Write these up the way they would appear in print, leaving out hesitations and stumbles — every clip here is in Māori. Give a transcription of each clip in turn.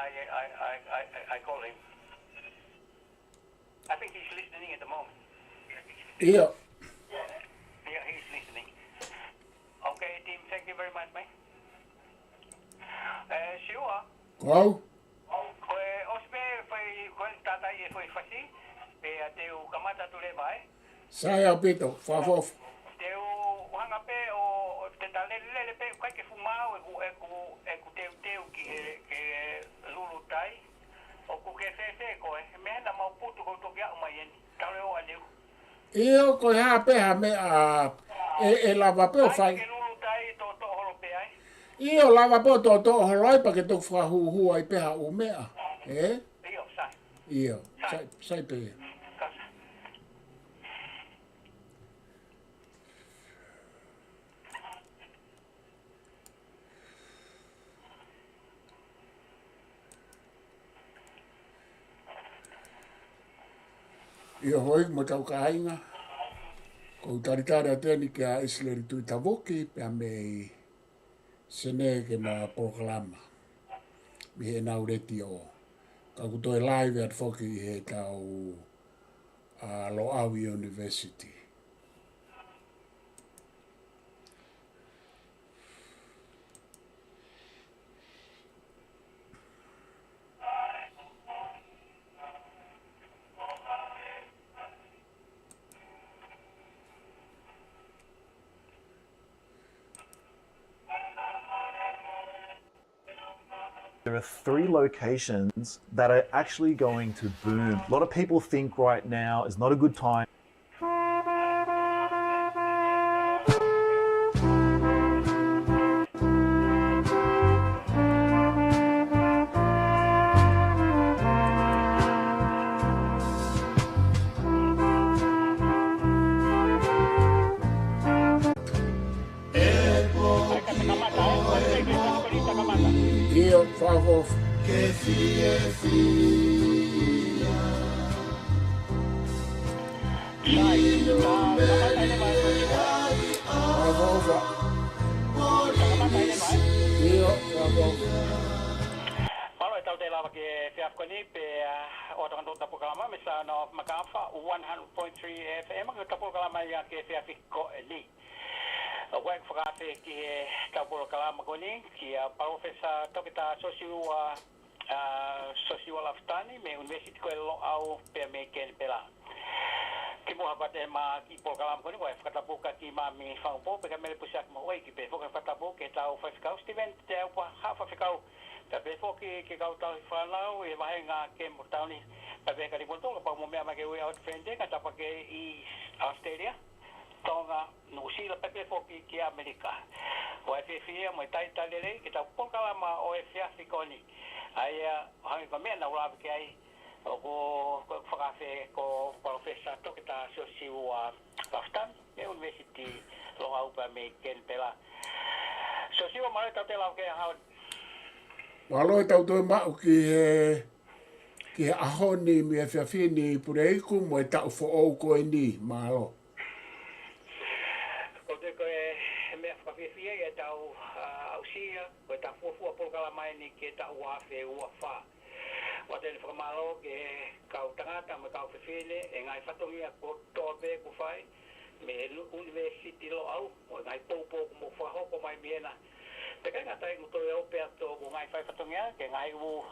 I call him. I think he's listening at the moment. Yeah. Yeah, he's listening. Okay, team, thank you very much, mate. Siwa. Qual? Osme foi tata e foi fasi. Teu kamata tu lebai. Sai apito, favor. Teu hanga pe o tentale lele pe kai ke fumau e ku teu que lulu tai. O ku ke se ko me na mau putu ko to ya uma yen. Tale o aliu. Io ko ha pe ha me a e lava pe o fai. Ke lulu tai to holo pe ai. Io lava po to holoi pa ke to fa hu ai pe ha o mea. Io sai. Io, sai pe. Ia hoi mo tau ka ainga. Ko taritare ateni ke a isleri tui tavoki pe a mei sene ke ma proklama. Mi he naureti o. Ka kutoe live at foki he tau a Loawi University. There are 3 locations that are actually going to boom. A lot of people think right now is not a good time. Io, favor. Que fia. Favor. Io, favor. Aloe tau te lava ke whiafkoni pe o tangan tō tapukalama me sa no makafa 100.3 FM ke tapukalama ia ke whiafiko e ni. Wek whakawhi ki he tapukalama koni ki a Professor Tokita Sosiu Laftani me University ko e lo au pe me ken pela. Ki mo habate ma ki program koni wa whakatapuka ki ma mi whangpo pe ka mele pusak mo oi ki pe whakatapu ke tau whakau Steven te au pa hafa whakau. Ka pe foki ke kau tau whanau e wahe ngā ke mo tauni. Pa pe ka ripontonga pa mo mea ma ke ui out friende ka tapa ke i Australia. Tonga Nusila pepe foki ki Amerika. O e whiwhia mo i taitalere ki tau pokalama o e whiawhikoni. Ai hangi ka mea na ulawe ki ai o ko whakawhi ko Professor Tokita Sosiu Laftan e University Loha Upa me Ken Pela. Sosiu mare tau te lau ke hao. Maloi tau toi mau ki he ahoni mi e whiawhini pureiku mo e tau who ko e ni, malo. E tau ausia, ko e tau fuafua polkala mai ni ke tau wafe uafa. Wate ni whakamalo ke kau tangata me kau whiwhine, e ngai whatongia ko tobe ku whai, me University lo au, o ngai poupo mo whahoko mai miena. Te kai ngata i muto e ope ato ko ngai whatongia, ke ngai u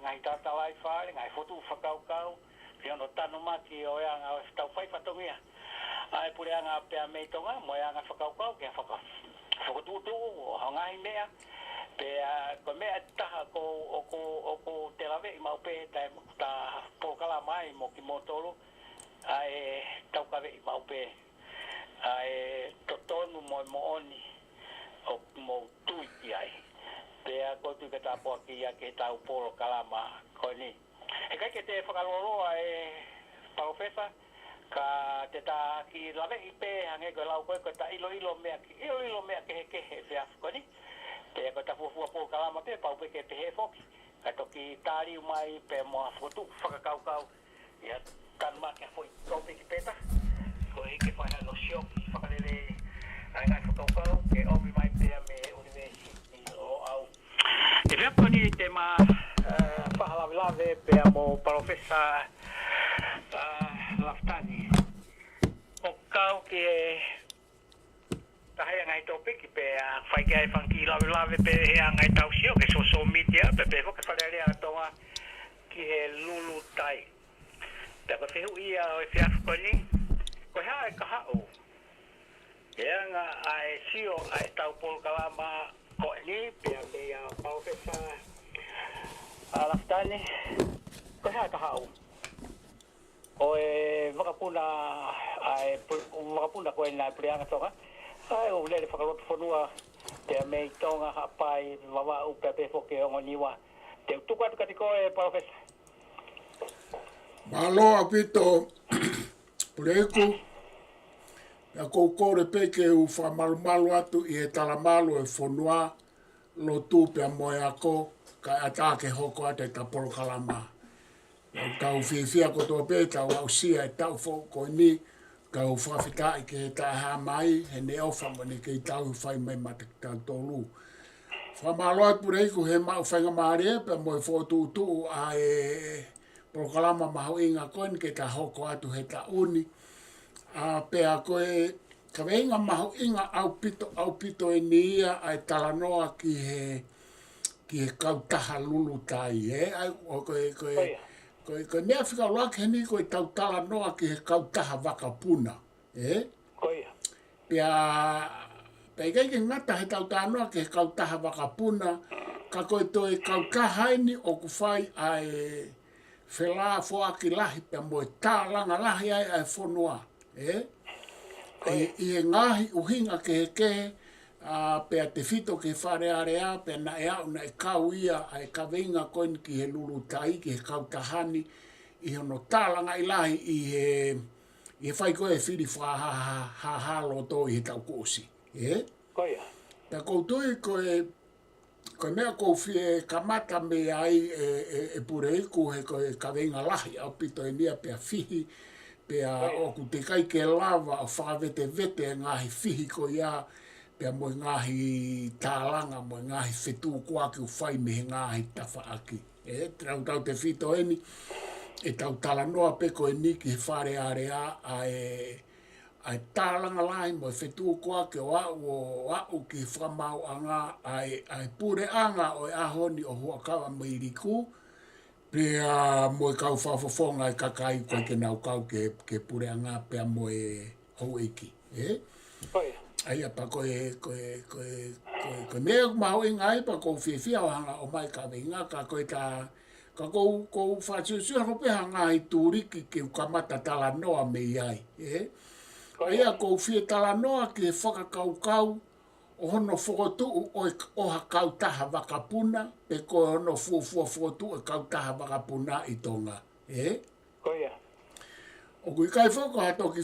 ngai tatalai whare, ngai fotu whakaukau, ki ono tanu maki o ea ngā tau whatongia. Ai pure anga pea meitonga, mo ea ngā whakaukau, ke whakau. Whakatutu o hangai mea, pe ko mea taha ko te lawe i maupe ta pokala mai mo ki motoro, ai taukawe i maupe, ai totonu mo oni o mo tui ki ai. Pe ko tu ke tapoa ki ia ke tau polo kalama ko ni. E kai ke te whakaloroa Professor, ka te tā ki lawe i pē hange ko lau koe ko ta ilo mea ke he whiafkoni. Te ko ta fuafua pō kalama pē pau pe ke te he whoki. Ka toki tāri umai pē moa whakotu whakakaukau. Ia tanma ke hoi koupe ki pēta. Ko heke whai hano sioki whakarere ngai whakaukau ke omi mai pēa me University o au. Te whiafkoni te ma sa laftani. O kau ke tahe ngai topik pe fai kai fanki lave pe ngai tau sio ke social media pe ko ke fale ria toa ki he lulu tai. Pe ko fehu ia o fia ko ni ko ha ka ha o. Nga ai sio ai tau pol kalama ko ni pe me ya pau pe sa laftani ko ha ka ha o. O wakapuna ai wakapuna ko na prianga toka ai o le whakarot whanua te mei tonga hapai wawa upepe foke o ngoniwa te tuku atu katiko professor Malo apito pureku ya kore peke u whamalumalu atu i he talamalu e whanua lo tūpea moe ako ka atake hoko ate ta polokalama. Tau whiwhia ko tō pē, tau au sia e tau fō ko ni, kau whawhita i ke he taha mai, he ne au whamani ke i tau whai mai mata ki tau tōlu. Whamaloa purei ko he mau whainga maare e, pe moe whōtūtū a e prokalama maho inga koen ke ta hoko atu he ta uni. Pe a koe, ka weinga maho inga au pito e ni ia ai talanoa ki he kautaha lulu tai, o koe, Koe mea whika roak he ni koe tau tala noa ki he kautaha wakapuna. Koia. Pea ke ngata he tau tala noa ki he kautaha wakapuna. Ka koe toi kautaha ni o ku whai ai whelā fōa ki lahi pea moe tālanga lahi ai whonua. I he ngahi uhinga ke he kehe. Pea te whito ke whare area, pea na e au na e kau ia ai ka weinga koen ki he lulu tai, ki he kautahani, i hono tālanga i lahi i he whai koe e whiri wha lo tō i he tau kōsi. Koia. Pea koutoi koe mea kou whie kamata me ai e pureiku he koe ka weinga lahi au pito e nia pea whihi, pea o ku te kai ke lava o whakavete vete ngahi whihi ko ia, pea moe ngahi tālanga, moe ngahi whetū kua ki u whai me he ngahi tawha aki. Tau te whito eni, e tau tala noa peko e ni ki he whare area ai tālanga lai moe whetū kua ki o au ki whamau anga ai pure anga o e ahoni o huakawa mai riku, pea moe kau whawhawhonga e kakai koe ke nau kau ke pure anga pea moe hou eiki. Koia. Ai apa koe mea maho ingai pa kou whiwhia o hanga o mai ka winga ka koe ka kou whatsiusua hope hanga i tūriki ke ukamata tala noa me iai. Ai a kou whie tala noa ki whakakaukau o hono whokotu o ha kautaha wakapuna pe ko hono fuafua whokotu o kautaha wakapuna i tonga. Koia. O kui kai whako hato ki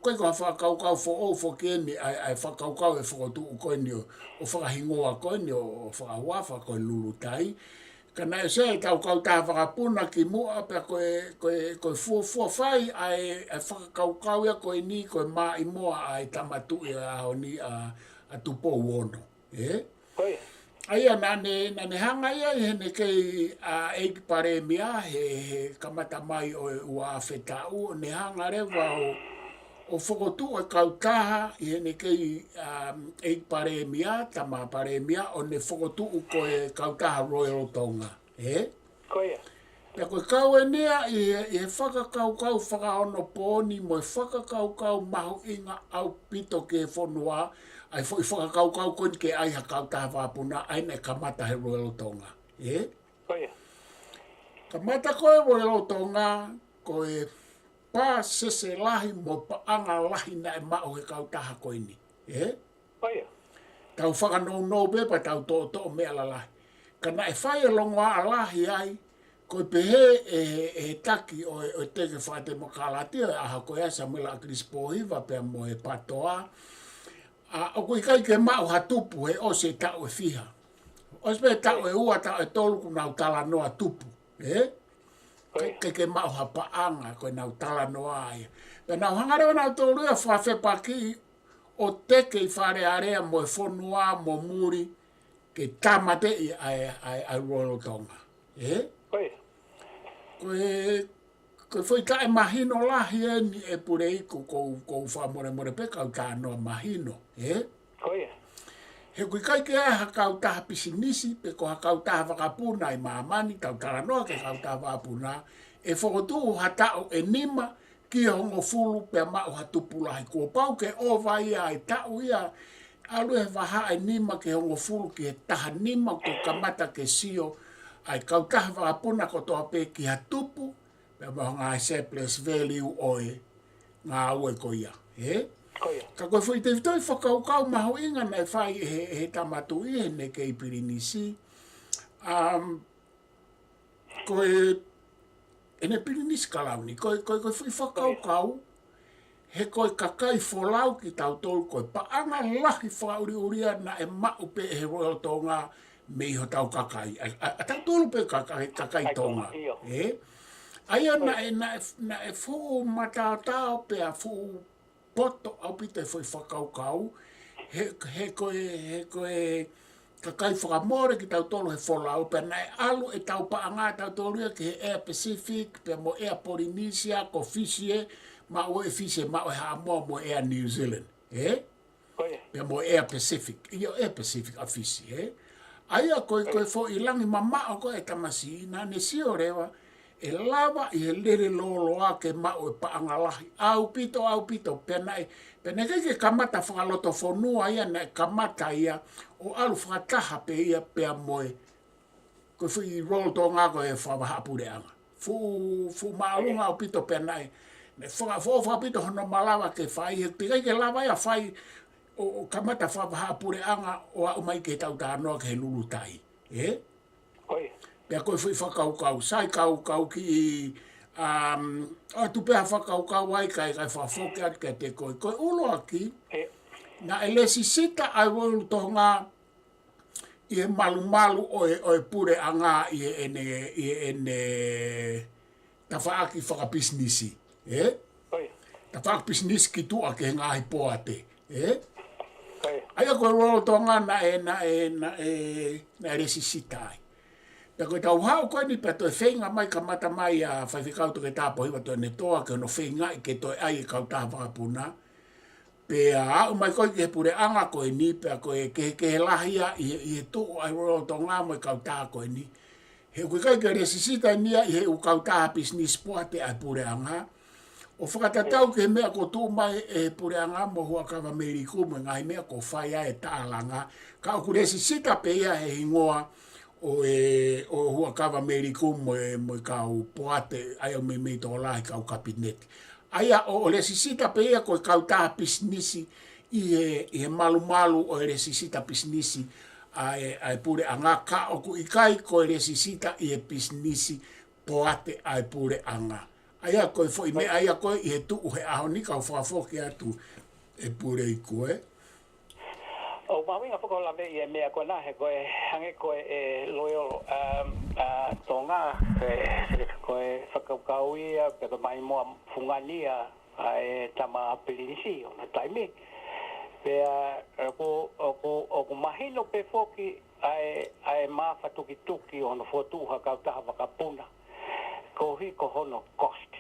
koe ko whakaukau who o keni ai whakaukau e whakotu u koe ni o whakahingoa koe ni o whakawawha koe lulu tai. Ka nai se tau kautaha whakapuna ki mua pia koe fuafua whai ai whakaukau ia koe ni koe maa i moa ai tamatu i aho ni a tupo uono. Koia. Aia nane hanga ia hene kei eiki pare mea he kamata mai o ua whetau ne hanga rewa o whokotu o kautaha i hene kei eiki pare mea, tama pare mea o ne whokotu o koe kautaha Royal Tonga. Koia. Pea koe kau e nea i he whakakaukau whakahono pōni mo e whakakaukau mahu inga au pito ke whonua ai foi whakakaukau koe ke ai ha kautaha whapuna ai ne kamata he Royal Tonga. Koia. Kamata koe Royal Tonga koe pā sese lahi mo paanga lahi na e mao he kautaha koe ni. Koia. Tau whakanou pepa tau tō mea la lahi. Kana e whai e longoa a lahi ai koe pehe e taki o teke whate mo kalatia aha koe asa mela a Krispohiva pia mo e patoa. O kui kai ke mau hatupu he o se tau e whiha. O se tau e ua tau e tolu ku nau tala noa tupu. Ke mau hapaanga koe nau tala noa ai. Pe nau hangarewa nau tolu e whawhepaki o teke i whare area mo e whonua mo muri ke tamate i ai Royal Tonga. Ko foi tae mahino lahi ni e pure i ko wha more pe kau tā noa mahino. Koia. He kui kai ke ai hakau taha pisinisi, pe ko hakau taha wakapuna i maamani, tau tala noa ke hakau taha wakapuna, e whakotu hatao e nima, ki hongo fulu pe mau hatupulahi. Kua pau ke o vai ai tau ia, alu e waha e nima ke hongo fulu ki he taha nima ko kamata ke sio, ai kau taha wakapuna ko toa pe ki hatupu, pe mau ngā surplus value oe, ngā ue ko ia. Ka koe whai te vitoi whakaukau maho inga nei whai he tamatu i he ne kei Pirinisi. Koe, ene Pirinisi kalauni, koe whai whakaukau, he koe kakai wholau ki tau tolu koe paanga lahi whauri uria na e mau pe he royal tonga me iho tau kakai. A tau tolu pe kakai tonga. Aia na e whu matatao pe a whu poto au pite foi whakaukau, he koe kakai whakamore ki tau tolu he wholau, pe nai alu e tau paanga tau tolu ki he Air Pacific, pe mo Air Polynesia, ko Fisie, ma o e Fisie, ma o e Hamoa, mo Air New Zealand, pe mo Air Pacific, iyo Air Pacific a Fisie, aia koe fo ilangi mama o koe tamasi, na ne sio rewa, e lava i he lere loloa ke mau e paanga lahi. Au pito, penai ke kamata whakaloto whanua ia, na kamata ia, o alu whakataha pe ia pea moe. Ko whi rolo tō ngā koe e whawahapure anga. Fu maalunga au pito penai. Ne whakapito hono malawa ke whai, he pikai ke lava ia whai, o kamata whawahapure anga, o au mai ke tau tānoa ke he lulutai. Pea koe whi whakaukau, sai kaukau ki i, atu pea whakaukau ai kai whawhoke atu ke te koe. Koe ulo aki, na e lesi sita ai wolu tō ngā, i e malu o e pure a ngā i e ene tawhaaki whakapisnisi. Tawhaaki pisnisi ki tua ke ngā hi poate. Aia koe wolu tō ngā na e lesi sita ai. Pea koe tau hao koe ni pea toi whenga mai ka mata mai a whaiwhikau to ke tāpo hiwa toi ne toa ke no whenga i ke toi ai e kau tā whakapuna. Pea au mai koe ke pure anga koe ni pea koe ke lahia i he tuu ai roro to ngā mai kau tā koe ni. He koe kai ke resisita nia i he u kau tā business poate ai pure anga. O whakatatau ke mea ko tū mai e pure anga mo hua kawa meri kumu ngai mea ko whaia e tālanga. Ka o ku resisita pe ia he hingoa o hua kawa meriku mo kau poate ai o me tō lahi kau kapineti. Aia o resisita pe ia koe kau tā pisnisi i he malu o resisita pisnisi ai pure anga ka o ku ikai koe resisita i he pisnisi poate ai pure anga. Aia koe fo i me aia koe i he tuu he aho ni kau whaafoke atu e pure i koe. O mawinga whakaola me i e mea koe nā he koe hange koe e loyal tōngā koe whakaukau ia pe koe mai moa whungania e tama Pirinisi o na taimi pea o ku mahino pe foki ai mawha tuki o na whotuha kautaha wakapuna ko hi ko hono cost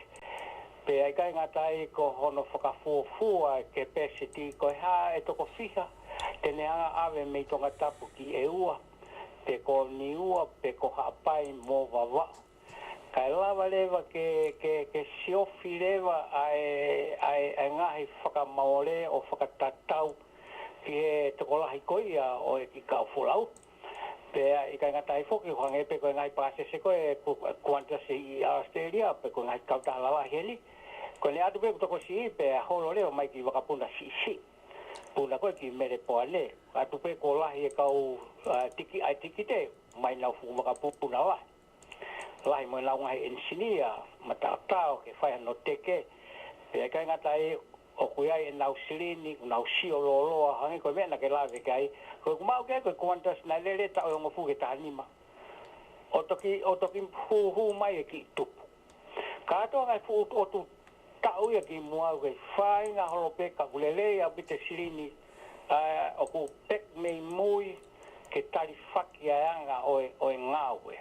pea i kai ngatai ko hono whakafuafua capacity koe ha e toko whiha tene anga ave me tonga tapu ki e ua, pe ko ni ua, pe ko hapai mo wawa. Kai lava lewa ke siofi lewa ai ngahi whakamaore o whakatatau ki e tokolahi koia o e ki kaufulau. Pea i kai ngatai whoki hoange pe koe ngai pāsese koe kuantasi i Australia pe koe ngai kautala heli. Koe ne atu pe kutoko si pe holo leo mai ki wakapuna si. Puna koe ki mere poane, atu pe ko lahi e kau tiki te, mai nau fuku wakapuna wa. Lahi mo nau ngahi ensinia, matatao ke whai no teke, pe kai ngatai o kuiai e nau sirini, nau sio loloa, hangi koe mea na ke lawe kai, koe kumau ke koe kuantas na lele ta o ngofu ke tahanima. O toki hu mai e ki tupu. Ka ato ngai fu o tu tau ia ki mua ke whai ngā horope ka kulele a bite sirini o ku pek mei mui ke tari whaki a anga o e ngāwe.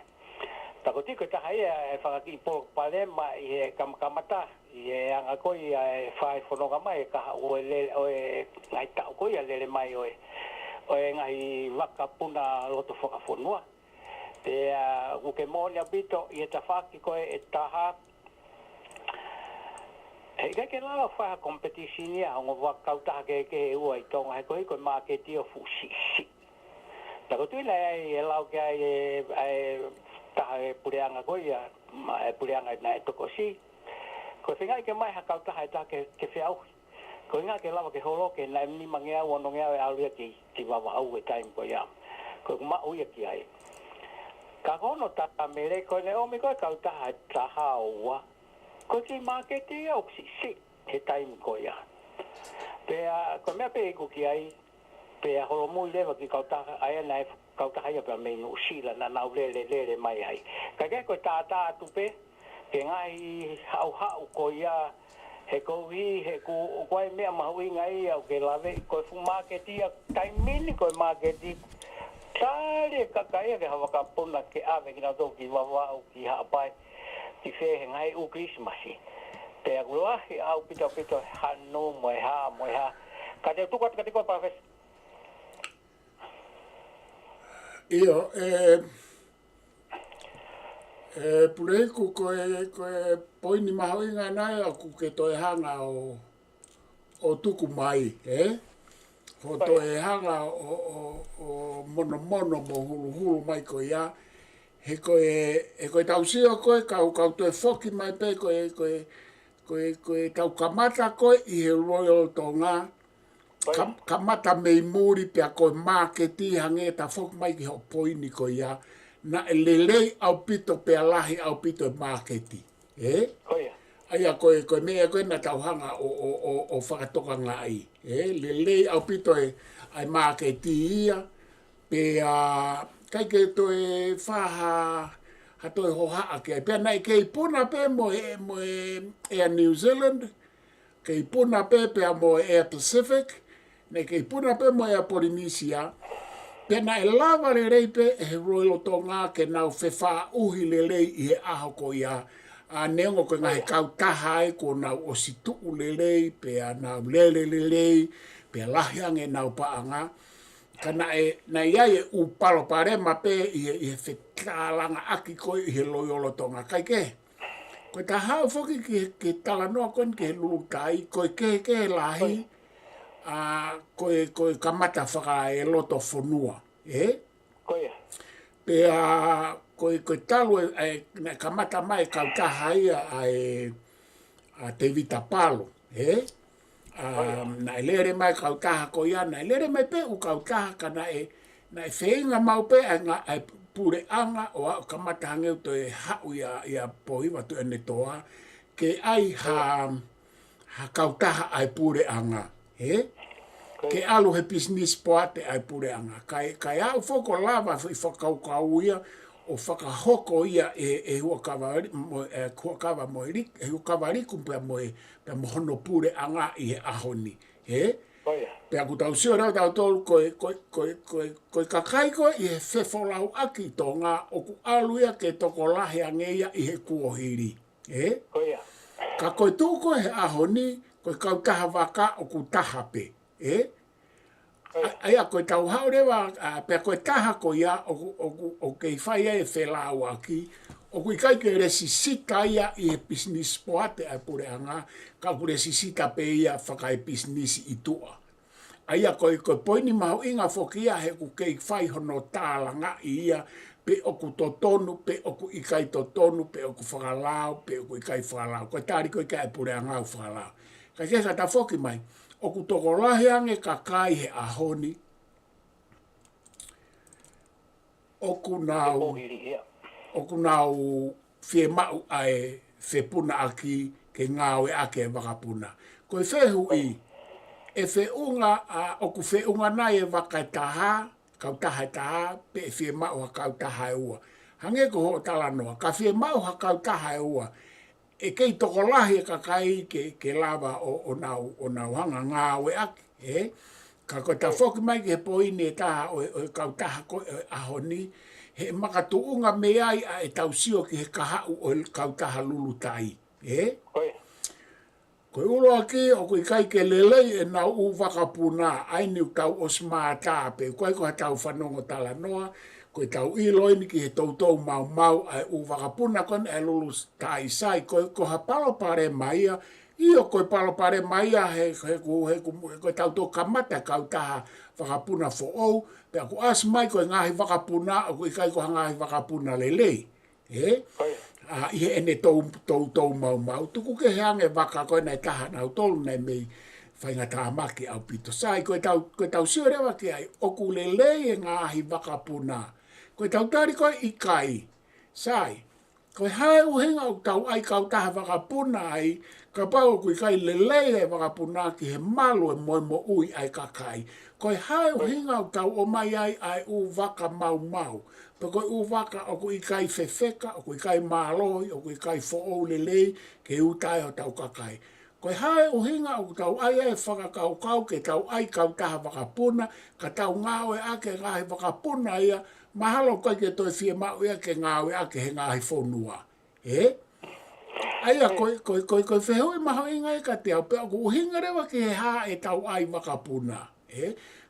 Takoti ko tahai e whakaki po pale ma i he kamata i he anga koi e whai whanonga mai ka o e ngai tau koi a lele mai o e ngai waka puna loto whakawhonua. Te uke mōnia bito i e tawhaki koe e taha he kai ke lawa whaha kompetisi a ongo wakautaha ke ua i tonga he koe mā ke tio fusisi. Takoti lai e lau ke ai taha e pureanga koia, e pureanga na e tokosi. Ko whingai ke mai hakau taha e taha ke whiau. Ko inga ke lawa ke holo ke na ni mangea wano ngea e aluia ki wawa au e taim koia. Ko ma uia ki ai. Ka kono tata mere ko ne omi koe kau taha e taha oua. Ko ki marketi au si he taim koia. Pea, ko mea pe iku ki ai, pea holo mui lewa ki kau taha aia na e kau taha ia pia mei no sila na nau lele mai ai. Ka ke koe tātā atu pe, ke ngai hau ko ia he kouhi, he ku koe mea mahui ngai au ke lawe, koe fu marketi a taimini koe marketi. Tāre kakaia ke hawa ka puna ke awe ki na tō ki wawa au ki haapai, ki whehe ngai u Christmasi. Pea kuluahi au pito hanu moe ha. Ka te tukot ka te koe pawes. Io, pureiku koe poini mahoi ngā nai aku ke toi hanga o tuku mai, Ho toi hanga o mono mo hulu mai ko ia, he koe tausio koe, kau toi foki mai pe koe tau kamata koe i he Royal Tonga, kamata mei muri pia koe marketi hange ta fok mai ki ho poini ko ia na lelei au pito pia lahi au pito marketi aia koe mea koe na tau hanga o whakatoka ngai lelei au pito ai marketi ia pia kai ke toe whaha ha toi ho haa ke pia nai kei puna pe mo Air New Zealand kei puna pe pia mo Air Pacific ne kei puna pe mo Air Polynesia pena e lava le rei pe e Royal Tonga ke nau whewha uhi le rei i he aho ko ia a neongo ko ngahe kau taha e ko nau o situu le rei pe a nau lele le rei pe a lahiange nau paanga kana na ia e upalo pare ma pe i he whekalanga aki ko i he Royal Tonga kai ke ko ta hao foki ke tala noa kon ke lulu tai ko ke lahi koe kamata whaka e loto whanua, Koia. Pea koe talu na kamata mai kau taha ia a te vita palo, Na lere mai kau taha ko ia, na lere mai pe u kau taha ka na e wheinga mau pe ai pure anga o au kamata hangeu to e hau ia pohiwa tu ene toa, ke ai ha kau taha ai pure anga, ke alu he business poate ai pure anga. Kai au foko lava i whakaukau ia o whakahoko ia e hua kawa mo e hua kawa riku pia mo hono pure anga i he ahoni. Pea ku tau sio rau tau tolu koe kakai koe i he whewholau aki tō ngā oku alu ia ke toko lahe angeia i he kuohiri. Ka koe tūko he ahoni koe kau taha waka o ku taha pe. Aia koe tau hao rewa, pea koe taha ko ia o kei whaia e whelau aki, o kui kai ke resi sita ia i he business poate ai pure anga, ka ku resi sita pe ia whakai business i tua. Aia koe poini mahu inga whokia he ku kei whai hono tālanga i ia, pe oku totonu, pe oku ikai totonu, pe oku whakalau, pe oku ikai whakalau. Koe tāri koe kai pure anga u whakalau. Ka kesa ta whoki mai, oku toko lahe ange ka kai he ahoni, oku nau whie mau ai whepuna aki ke ngāwe ake e wakapuna. Koe whehu i, e wheunga, oku wheunga nai e wakai taha, kau taha taha, pe e whie mau ha kau taha e ua. Hange ko ho tala noa, ka whie mau ha kau taha e ua, e kei toko lahi ka kai ke lava o nau hanga ngāwe ake, Ka koe ta whoki mai ke poini e taha o kau taha koe ahoni, he makatuunga me ai a e tausio ki he kahau o kautaha lulutai. Oi. Koe ulo aki o koe kai ke lelei e nau u wakapuna ai niu tau o smata pe koe koe tau whanongo tala noa koe tau iloini ki he tautou mau mau ai u wakapuna kon e lulu tai sai koe koha palo pare maia io koe palo pare maia he koe tau tō kamata kautaha wakapuna fo ou pe aku as mai koe ngahi wakapuna o koe kai koha ngahi wakapuna lelei. Oi. Ie ene tau mau. Tuku ke heange waka koe nei taha nau tolu nei mei whainga taha maki au pito sai. Koe tau sirewa ki ai oku lelei e ngāhi wakapuna. Koe tau tari koe ikai. Sai. Koe hae uhinga o tau ai kau taha wakapuna ai. Ka pau koe kai lelei e wakapuna ki he malu e moi mo ui ai kakai. Koe hae uhinga o tau o mai ai u waka mau. Pe koe u waka o koe kai fefeka, o koe kai māloi, o koe kai fo'ou lelei, ke utai o tau kakai. Koe hae o hinga o tau ai e whakakau ke tau ai kau taha wakapuna, ka tau ngāwe ake ngahi wakapuna ia, mahalo koe ke toi fie mau ia ke ngāwe ake he ngahi whonua. Aia koe whehui maho inga e ka te au, pe o hinga rewa ke he haa e tau ai wakapuna.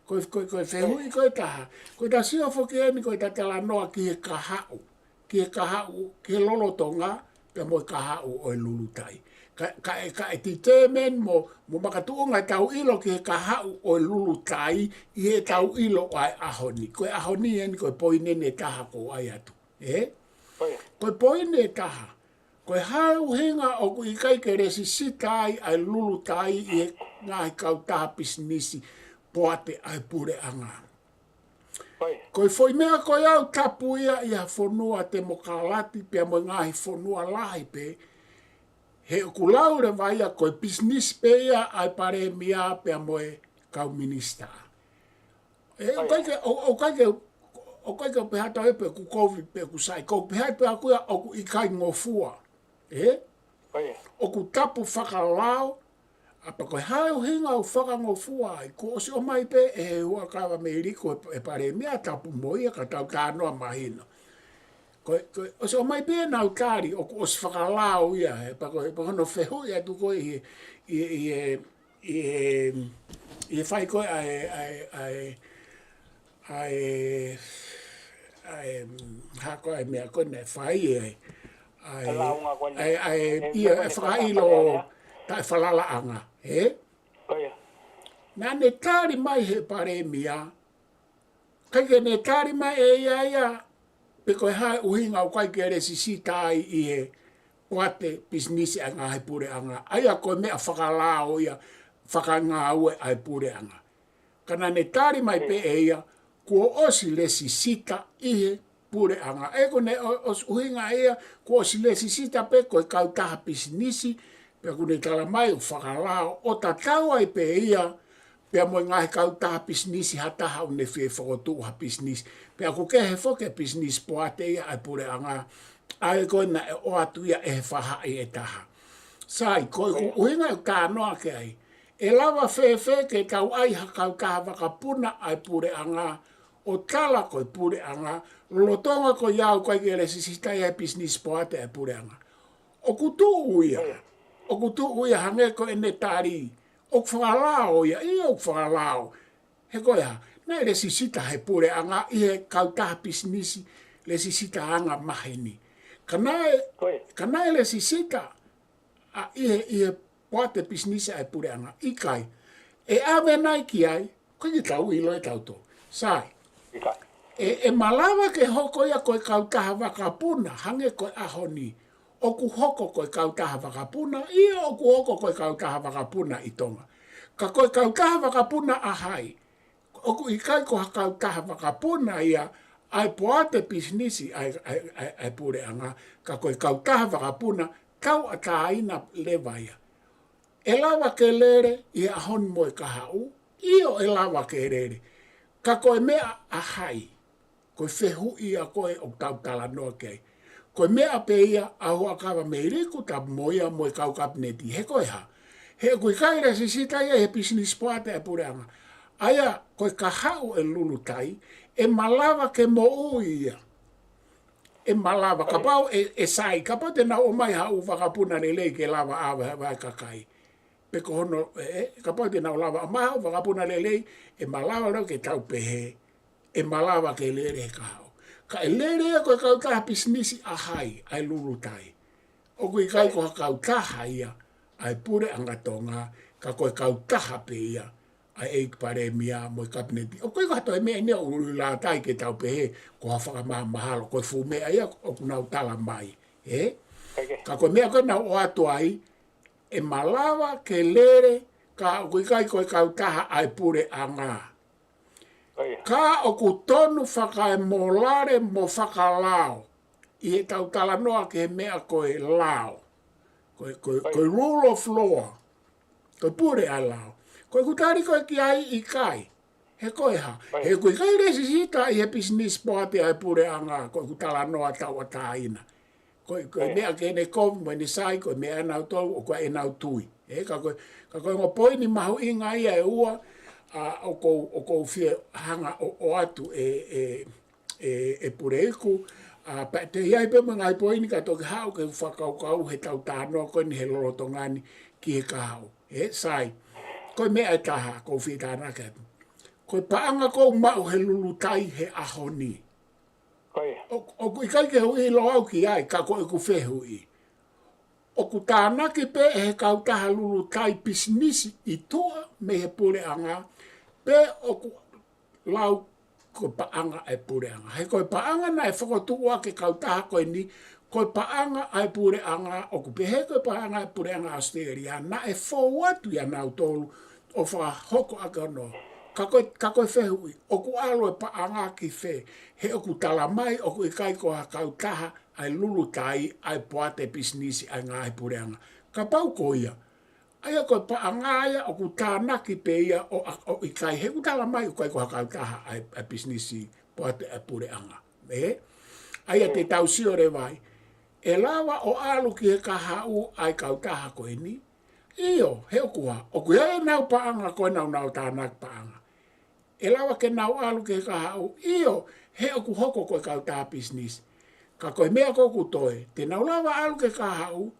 Koe whehui koe taha. Koe ta sio whoki eni koe ta tala noa ki he kahau. Ki he kahau, ki he lolotonga, pe moi kahau o e lulutai. Ka e ti temen mo makatuunga tau ilo ki he kahau o e lulutai, i he tau ilo o ai ahoni. Koe ahoni eni koe poinene taha ko ai atu. Koe poine taha. Koe hau hinga o ku ikai ke resi sitai ai lulutai i he ngahi kau taha pisnisi. Poate ai pure anga. Koe foi mea koe au tapu ia whonua te mokalati pia mo ngahi whonua lahi pe. He ukulaure vai a koe business pe ia ai pare mia pia mo e kau minista. O kaike o pehata e pe ku COVID pe ku sai. Ko pehata pe akuia o ku ikai ngofua. O ku tapu whakalao. Apa koe hae o hinga o whakangofua ai, ko osi o mai pe e hua kawa me riko e pare mea tapu moia ka tau kānoa mahina. Osi o mai pe nau kāri o ko osi whakalao ia, e pa hono whehu ia tu koe i whai koe hako ai mea koe nei whai ia whakailo tai whalala anga, Nā ne tāri mai he pare mia, kaike ne tāri mai e ia, pe koe hae uhinga o kai ke resi sitai i he poate pisnisi a ngā he pure anga. Aia koe mea whakalao ia, whakangā ue ai pure anga. Kana ne tāri mai pe e ia, kua osi resi sita i he pure anga. Eko ne os uhinga ia, kua osi resi sita pe koe kau taha pisnisi, pe kune tala mai o whakalao, o ta tau ai pe ia, pe mo ngahi kau taha pisnisi hataha o ne whie whakotuha pisnisi. Pe ako ke he whoke pisnisi poate ia ai pure anga, ai koe na e o atu ia e he whaha i e taha. Sai, koe uhinga o ka noa ke ai, e lawa whewhe ke kau ai hakau kaha wakapuna ai pure anga, o tala koe pure anga, lolotonga ko iau koe ke resisita ia pisnisi poate ai pure anga. O kutu uia, o kutu uia hange ko ene tari, o whakalao ia, o whakalao. He koe ha, nei le sisita he pure anga, i he kautaha pisnisi, le sisita anga maheni. Kanai le sisita, i he poate pisnisi ai pure anga, i kai. E ave nai ki ai, koe ki tau ilo e tau tō. Sai, e malawa ke hoko ia koe kautaha wakapuna, hange koe ahoni, oku hoko koe kautaha wakapuna, oku hoko koe kautaha wakapuna i tonga. Ka koe kautaha wakapuna ahai, oku ikai koe kautaha wakapuna ia, ai poate pisnisi ai pure anga, ka koe kautaha wakapuna, kau a tāina lewaia. E lawa ke lere, i ahon moe kahau, e lawa ke lere. Ka koe mea ahai, koe whehu ia koe o tautala noa kei. Koe mea pe ia ahua kawa me riku ta moia moe kau kabineti. He koe ha. He koe kaira si sita ia he business poate e pure anga. Aia koe kahau e lulutai e malawa ke mo ia. e malava ka pau e sai ka pau te na o mai ha u whakapuna lelei ke lava awa vai kakai pe ko hono ka pau te na o lava mai ha u whakapuna lelei e malava lo ke tau pehe e malava ke lere ka hau ka e lere ko ka ta pisnisi a hai ai lulu tai o ko kai ko ka ta ia ai pure anga tonga ka ko ka ta pe ia ai e pare mia mo kabineti o ko ka to me ne o la tai ke tau pehe ko ha whaka mahalo ko fu me ai o kuna utala mai ka ko mea ko na o atu ai e malava ke lere ka ko kai ko ka taha ai pure anga ka o ku tonu whaka e molare mo whakalao i he tau tala noa ke mea ko e lao ko rule of law ko pure a lao ko kutari ko ki ai i kai he koe ha he koe kai resi sita i he business poate ai pure anga ko kutala noa tau a taina ko mea ke ne kovi mo ni sai ko mea nau tau o ko e nau tui ka koe ngo poini mahu inga ia e ua o ko fie hanga o atu e pure iku pa te iai pe mga i poini ka toki hau ke whakau he tau tānoa ko ni he lorotongani ki he kahau sai ko mea e taha ko fie tānaka ko paanga ko mau he lulutai he ahoni o ku ikai ke hui lo au ki ai ka ko ku fehu i o ku tānaki pe he kautaha lulutai pisnisi i toa me he pure anga pe o ku lau ko paanga ai pure anga he ko paanga na e whakotu ua ke kautaha ko ni ko paanga ai pure anga o ku pehe ko paanga ai pure anga Australia na e whauatu ia nau tolu o wha hoko aka no ka koe whehui o ku alo e paanga ki whe he o ku tala mai o ku ikai ko ha kautaha ai lulu tai ai poate pisnisi ai ngā ai pure anga ka pau ko ia ai ko paanga ia o ku tānaki pe ia o ikai he ku tala mai o kai ko ha kautaha ai pisnisi poate ai pure anga ai te tau siore vai e lawa o alu ki he kahau ai kautaha ko ni iyo he o kua o ku e nau paanga ko nau tānak paanga e lawa ke nau alu ke kahau iyo he o ku hoko ko kautaha business ka koe mea ko ku toe te nau lawa alu ke kahau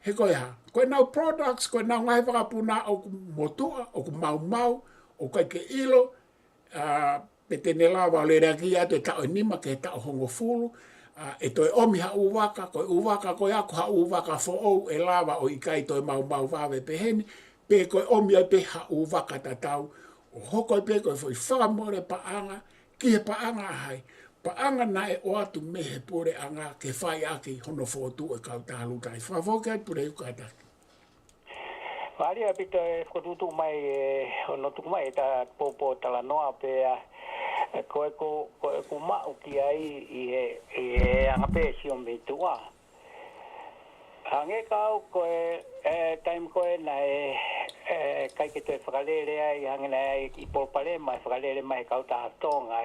he koe ha koe nau products koe nau ngai whakapuna o ku motua o ku mau o kai ke ilo pe te ne lawa o le raki atu e tau nima ke tau hongo fulu e toi omi ha uwaka koe aku ha uwaka fo ou e lawa o ikai toi mau wawe peheni pe koe omi ai pe ha uwaka tatau o hoko pe koe foi whakamore paanga ki he paanga hai paanga na e o atu me he pure anga ke whai aki hono fotu e kautaha lutai whawoke ai pure uka ataki Maria pita e whakatutu mai hono tuku mai ta popo tala noa pe koe ko mau ki ai i he anga pe si o me tua. Hange kau koe time koe na kai ke te whakalere ai hange na i polpare mai whakalere mai kautaha tonga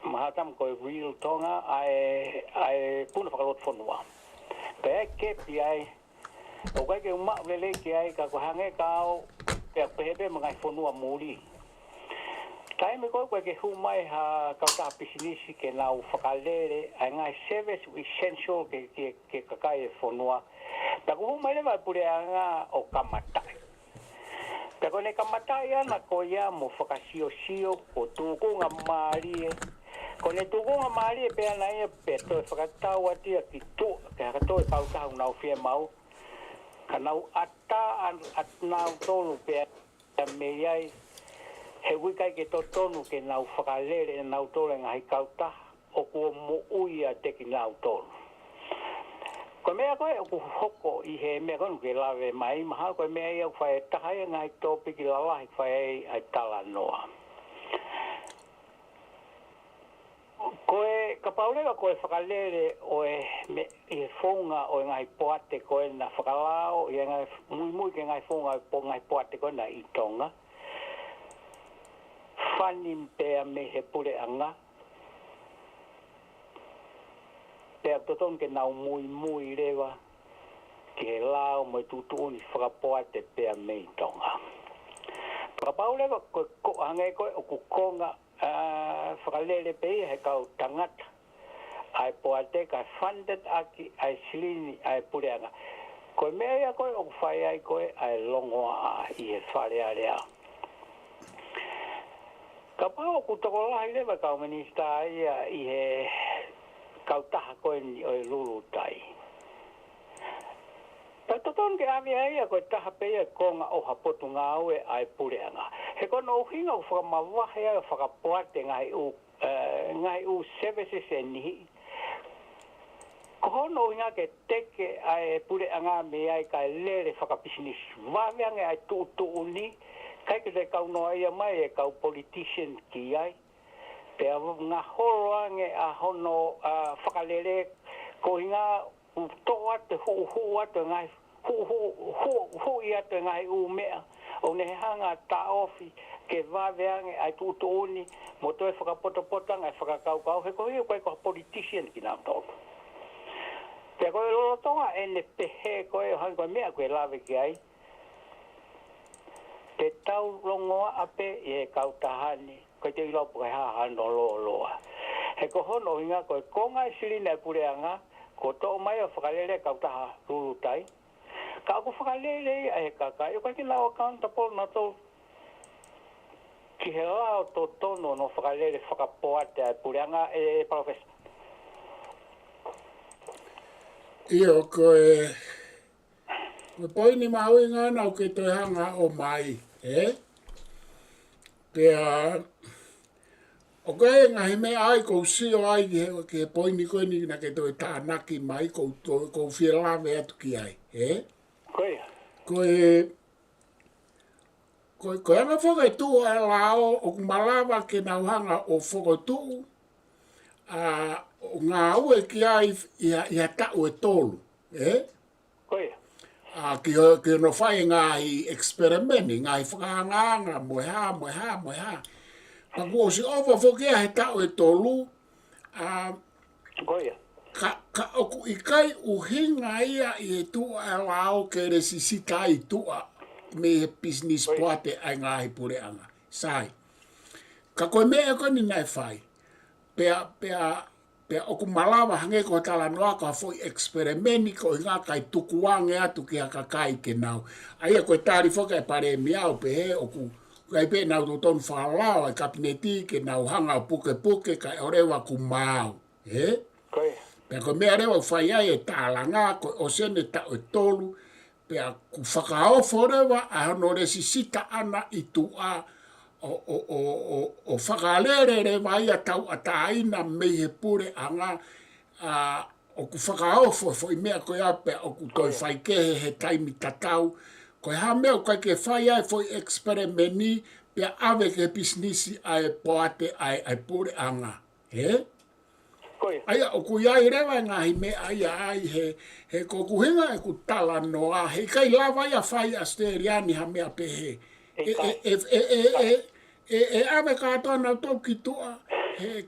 mahatam koe real tonga ai puna whakalot whanua. Pe kepi ai o kai ke umau lele ki ai ka ko hange kau ke pehebe mga whanua muri. Taime koe koe ke humai ha kauta pisinisi ke nau whakalere ai ngai service essential ke kakai e whanua. Tako humai lewa pure anga o kamatai. Tako ne kamatai ana ko ia mo whakasio o tūkunga maari e. Ko ne tūkunga maari e pe ana ia pe toi whakatau atia ki tō ke haka toi kauta nau whia mau. Ka nau ata nau tonu pe me iai he wikai ke tonu ke nau whakalere nau tonu ngahi kauta o kua mo uia teki nau tonu. Ko mea koe o ku hoko i he mea konu ke lawe mai maha koe mea iau whae tahai ngahi tōpi ki lalahi whae ai tala noa. Koe ka paulega koe whakalere o i he whonga o ngahi poate koe na whakalao i ngahi mui ke ngahi whonga o ngahi poate koe na i tonga. Whanim pēa me he pure anga. Pēa toton ke nau mui rewa. Ke he lao mo tutu ni whakapoate pēa me i tonga. Whakapaulega koe ko hange koe o kukonga whakalele pei he kau tangata. Ai poa te ka funded aki ai silini ai pureanga. Koe mea ia koe o whai ai koe ai longoa a i he whare a rea. Ka pao ku toko lahi lewa kau minista ia i he kau taha koe ni o lulu tai. Tatoton ke awi ai a koe taha pea konga o hapotu ngā ue ai pureanga. He kono uhinga u whakamawahe ai whakapoate ngai u services e nihi. Ko hono inga ke teke ai pureanga me ai kai lere whakabusiness. Waweange ai tū ni. Kai ke te kau noa ia mai e kau politician ki ai. Pea ngā horoange a hono whakalere ko inga toa te hu atu ngai hu i atu ngai u mea. O ne hanga ta ofi ke waweange ai tū ni. Mo toi whakapotopota ngai whakakau he ko hiu koe ko politician ki nā tōku. Pea koe lolotonga e ne pehe koe o hankoe mea koe lawe ki ai. Te tau rongoa ape e kau tahani. Koe te ilopu kai haha no loa. He ko hono hinga koe konga e silina e pureanga. Ko tō mai o whakalele kau taha rulutai. Ka aku whakalele a he kaka. Io kai ki lau accountable na tō. Ki he lao tō tono no whakalele whakapoate a pureanga e professor. Io koe poini maui ngana o ke te hanga o mai, Pea o koe ngahi me ai kou sio ai ke poini koe ni na ke toi tānaki mai kou whielawe atu ki ai, Koe anga whakaitu e lao o kumalawa ke nauhanga o whakaitu o ngā ue ki ai ia tau e tolu, Ki no whai ngāhi experimenti, ngāhi whakanganga, moeha. Paku o si owa whokea he tau e tolu, ka oku i kai uhinga ia i e tua e lao ke re sisita i tua me he business poate ai ngāhi pureanga. Sai. Ka koe mea koe ni nai whai. Pea oku malawa hange ko tala noa ka foi experimenti ko inga kai tukuange atu ki haka kai ke nau. Aia koe tāri whoka e pare miau pe he oku kai pe nau to ton whalao e kabineti ke nau hanga puke kai orewa ku mau. Pea ko mea rewa whai ai e tālanga ko o sene tau e tolu. Pea ku whakaofo rewa a hono resi sita ana i tua o whakalere re mai a tau a tāina mei he pure anga o ku whakaofo fo i mea koe ape o ku toi whaikehe he taimi tatau koe ha mea o kai ke whai ai fo i experimenti pea ave ke bisnisi ai poate ai pure anga Aia o ku iai rewa ngahi me ai he kokuhinga e ku tala noa he kai lawa ia whai asteriani ha mea pehe ave kātona tō ki tua,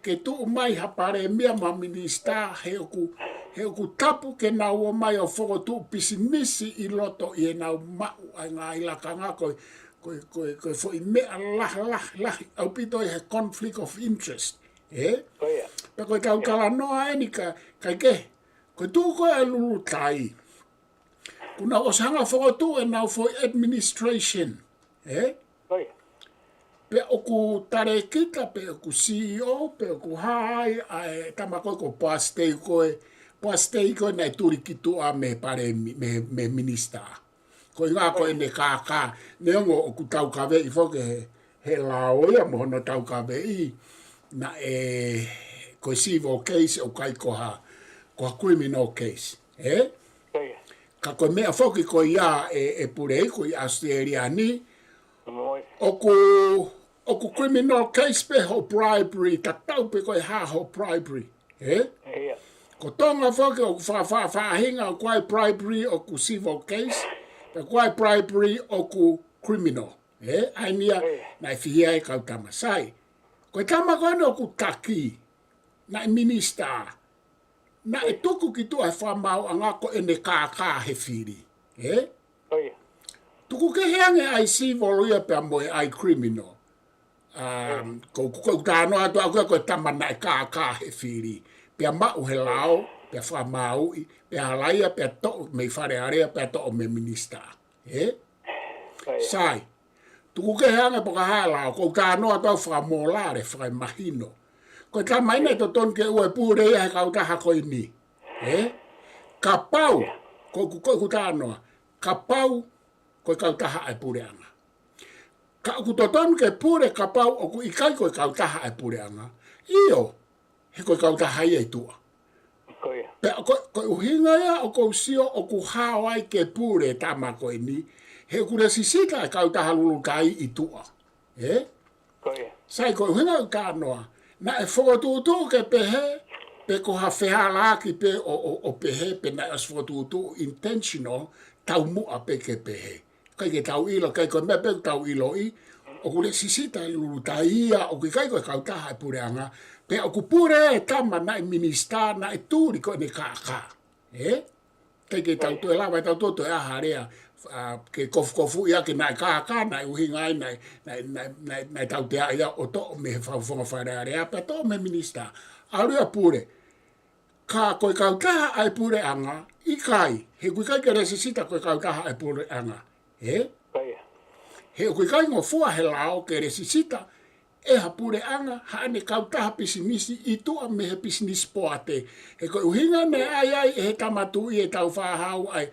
ke tū mai hapare mea ma minista, he oku tapu ke nau o mai o whoko tū pisinisi i loto i e nau mau ai ngā ilakanga koe fo i mea lahi, au pito i he conflict of interest, Pe koe tau kala noa eni kai ke, koe tū koe e lulu tai, kuna o sanga whoko tū e nau fo administration, Pe oku tare kita, pe oku CEO, pe oku hai, tama koe ko pastei koe nai turi ki tua me pare me minista. Koe ngā koe ne kākā, ne ongo oku tau kawe i whoke he lao ia mohono tau kawe i, na koe civil case o kai koha criminal case, Ka koe mea whoke koe ia e purei koe Australia ni, Oku criminal case pe ho bribery, ta tau pe koe ha ho bribery, Ko tonga whoke o whahinga o koe bribery o ku civil case, pe koe bribery o ku criminal, Ai nia, nai whihia e kau tamasai. Koe tama koe no ku taki, nai minister, na e tuku ki tu ai whamau anga ko e ne kākā he whiri, Tuku ke heange ai civil ia pe moe ai criminal. ko tano ato ako ko tamana ka he firi pe mau he lao pe fa mau pe halaia pe to me fare area pe to me minista sai tu ke hanga po ka hala ko tano ato fa molare fa mahino ko tamaina to ton ke ue pure ya ka uta ha ko ini kapau ko tano kapau ko ka uta ha pure anga ka ku toton ke pure kapau o ku ikai ko ka taha e pure anga io he ko ka taha e tua ko uhinga ya o ko sio o ku hawai ke pure tama ko ni he ku resisita ka taha lulu kai i tua sai ko uhinga ka noa na e foto tu ke pehe pe ko ha fehala ki pe o pehe pe na as foto tu intentional tau mu a pe ke pehe kai ke tau ilo kai ko me pe tau ilo i o ku le sisita i lulu taia o kai ko ka taha e pure anga pe o ku pure e tama na i minista na e turi ko ni ka kai ke tau to lava tau to e aharea ke kofu ia ke na ka na uhinga na tau te ia o to me fa fa area pe to me minista aria pure ka ko ka taha ai pure anga i kai he ku kai ke resisita ko ka taha ai pure anga he o kai ngo fua he lao ke resisita e ha pure anga ha ne kautaha pisimisi i tu a me he business poate he ko uhinga me ai he tamatu i e tau whahau ai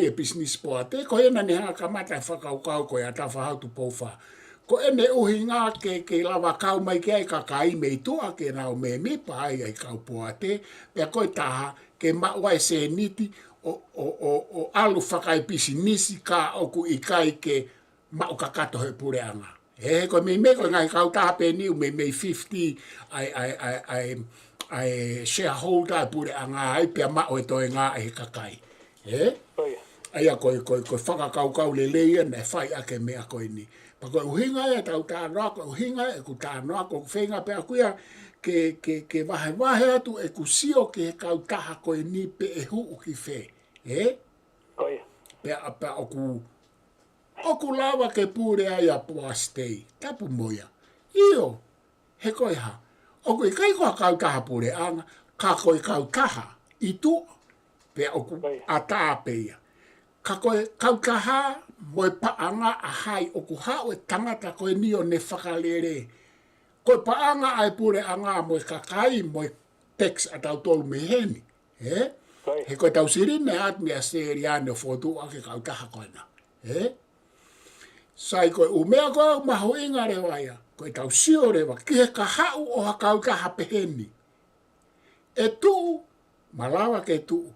e business poate ko ena ne ha kamata whakau ko ia tau whahau tu pouwha ko ene uhinga ke lawa kau mai ke ai kakai me i tu a ke rao me pa ai kau poate pe ko taha ke mawai se niti o alu whakai pisinisi ka o ku ikai ke mau kakato he pure anga. Ko me ko ngai kau taha pe niu me 50 ai shareholder pure anga ai pe mau e toi ngā e kakai. Ai a koi whakakau le leia ne whai ake mea koi ni. Pa koi uhinga e tau tānoa, koi uhinga e ku tānoa, koi whenga pe akuia ke wahe atu e ku sio ke kau taha koi ni pe e hu ki whe. Pe oku lawa ke pure ai a pua stay. Tapu moia. Io, he koi ha. Oku i kai koa kau taha pure anga, ka koi kau taha i tu. Pe oku a tāpeia. Ka koe kau taha moe paanga a hai oku hao e tangata koe nio ne whakalere. Koe paanga ai pure anga moe kakai moe tex a tau tolu me heni. He koe tau sirine at mea seriane o fotu ake kau taha koe na. Sai koe umea koe maho inga rewaia. Koe tau sio rewa ki he ka hau o ha kau taha peheni. E tu, malawa ke tu.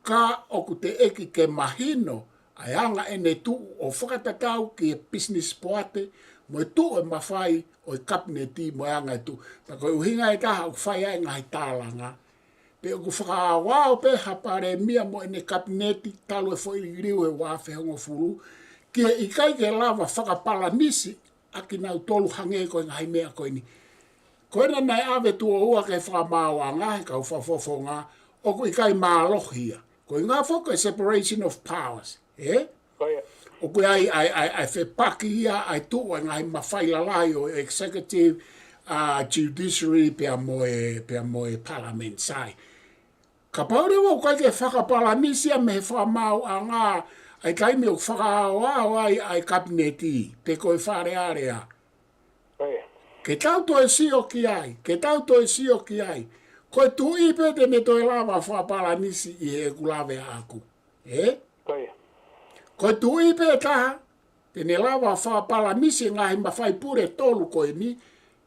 Ka oku te eki ke mahino ai anga ene tu o whakatatau ki e business poate mo e tu e mawhai o e kabineti mo anga e tu. Pa koe uhinga e taha o whai ai ngai tālanga. Pe oku whakawao pe hapare mia mo ene kabineti talo e whairiu e wafe hongo furu ki e ikai ke lava whakapala nisi aki nau tolu hange koe ngai mea koe ni. Koe na nai ave tu o ua ke whakamao a ngahe kau whafofo ngā oku ikai mālohia. Koe ngā whaka separation of powers. Oku ai whepaki ia ai tua ngai mawhailalai o executive judiciary pia moe parliament sai. Ka paurewa o kai ke whakapalanisia me he whamau a ngā ai kaimi o whakaawao ai kabineti pe koe whare area. Ke tau toi sio ki ai, ke tau toi sio ki ai. Koe tu ipe te me toi lava whapala nisi i he kulave aku. Koe tu ipe taha, te ne lava whapala nisi ngahi mawhai pure tolu koe ni,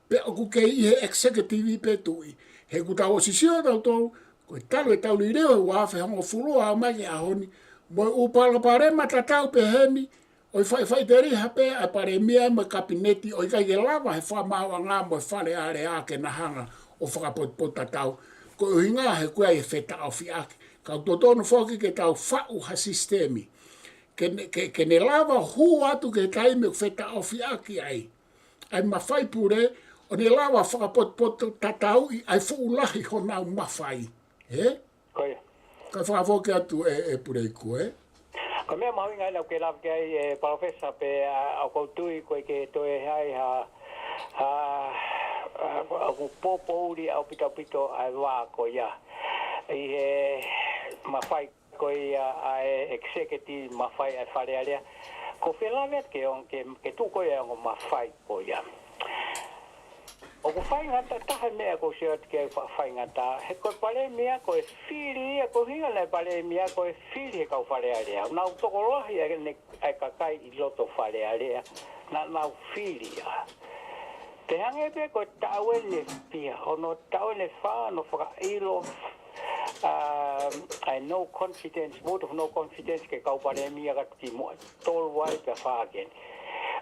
pe oku kei i he executive ipe tui. He kutau o sisio tau tolu, koe talu e tau li reo e wafe hongo furua au mai a honi, moi upala parema tatau pe heni, oi whai te riha pe a pare mia mo kabineti, oi kai ke lava he whamau a ngā mo whare are ake na hanga, o whakapotpota tau, ko uhinga he kua e wheta au fiake. Kau totonu whoki ke tau whau ha sistemi. Ke ne lava hu atu ke taime o wheta au fiake ai. Ai mawhai pure, o ne lava whakapotpota tau i ai whuulahi ho nau mawhai. Ka whakawoke atu e pure i koe. Ko mea mahui ngai lau ke lawa ke ai e profesa pe au koutui koe ke toe hai au popouri au pito ai wā ko ia. I he mawhai koe ai executive mawhai ai wharearea. Ko whelawea ke tū koe au mawhai ko ia. O ko whai ngata taha mea ko se ati ke whai ngata. He koe pare mea koe whiri ia ko hinga nei pare mea koe whiri he kau wharearea. Nau toko rohi ai kakai I loto wharearea. Nau whiri ia. Te hange pe koe tauene pia. Ono tauene whāno whakailo I no confidence, vote of no confidence ke kau pare mea ka timo. Tol wai pe whaken.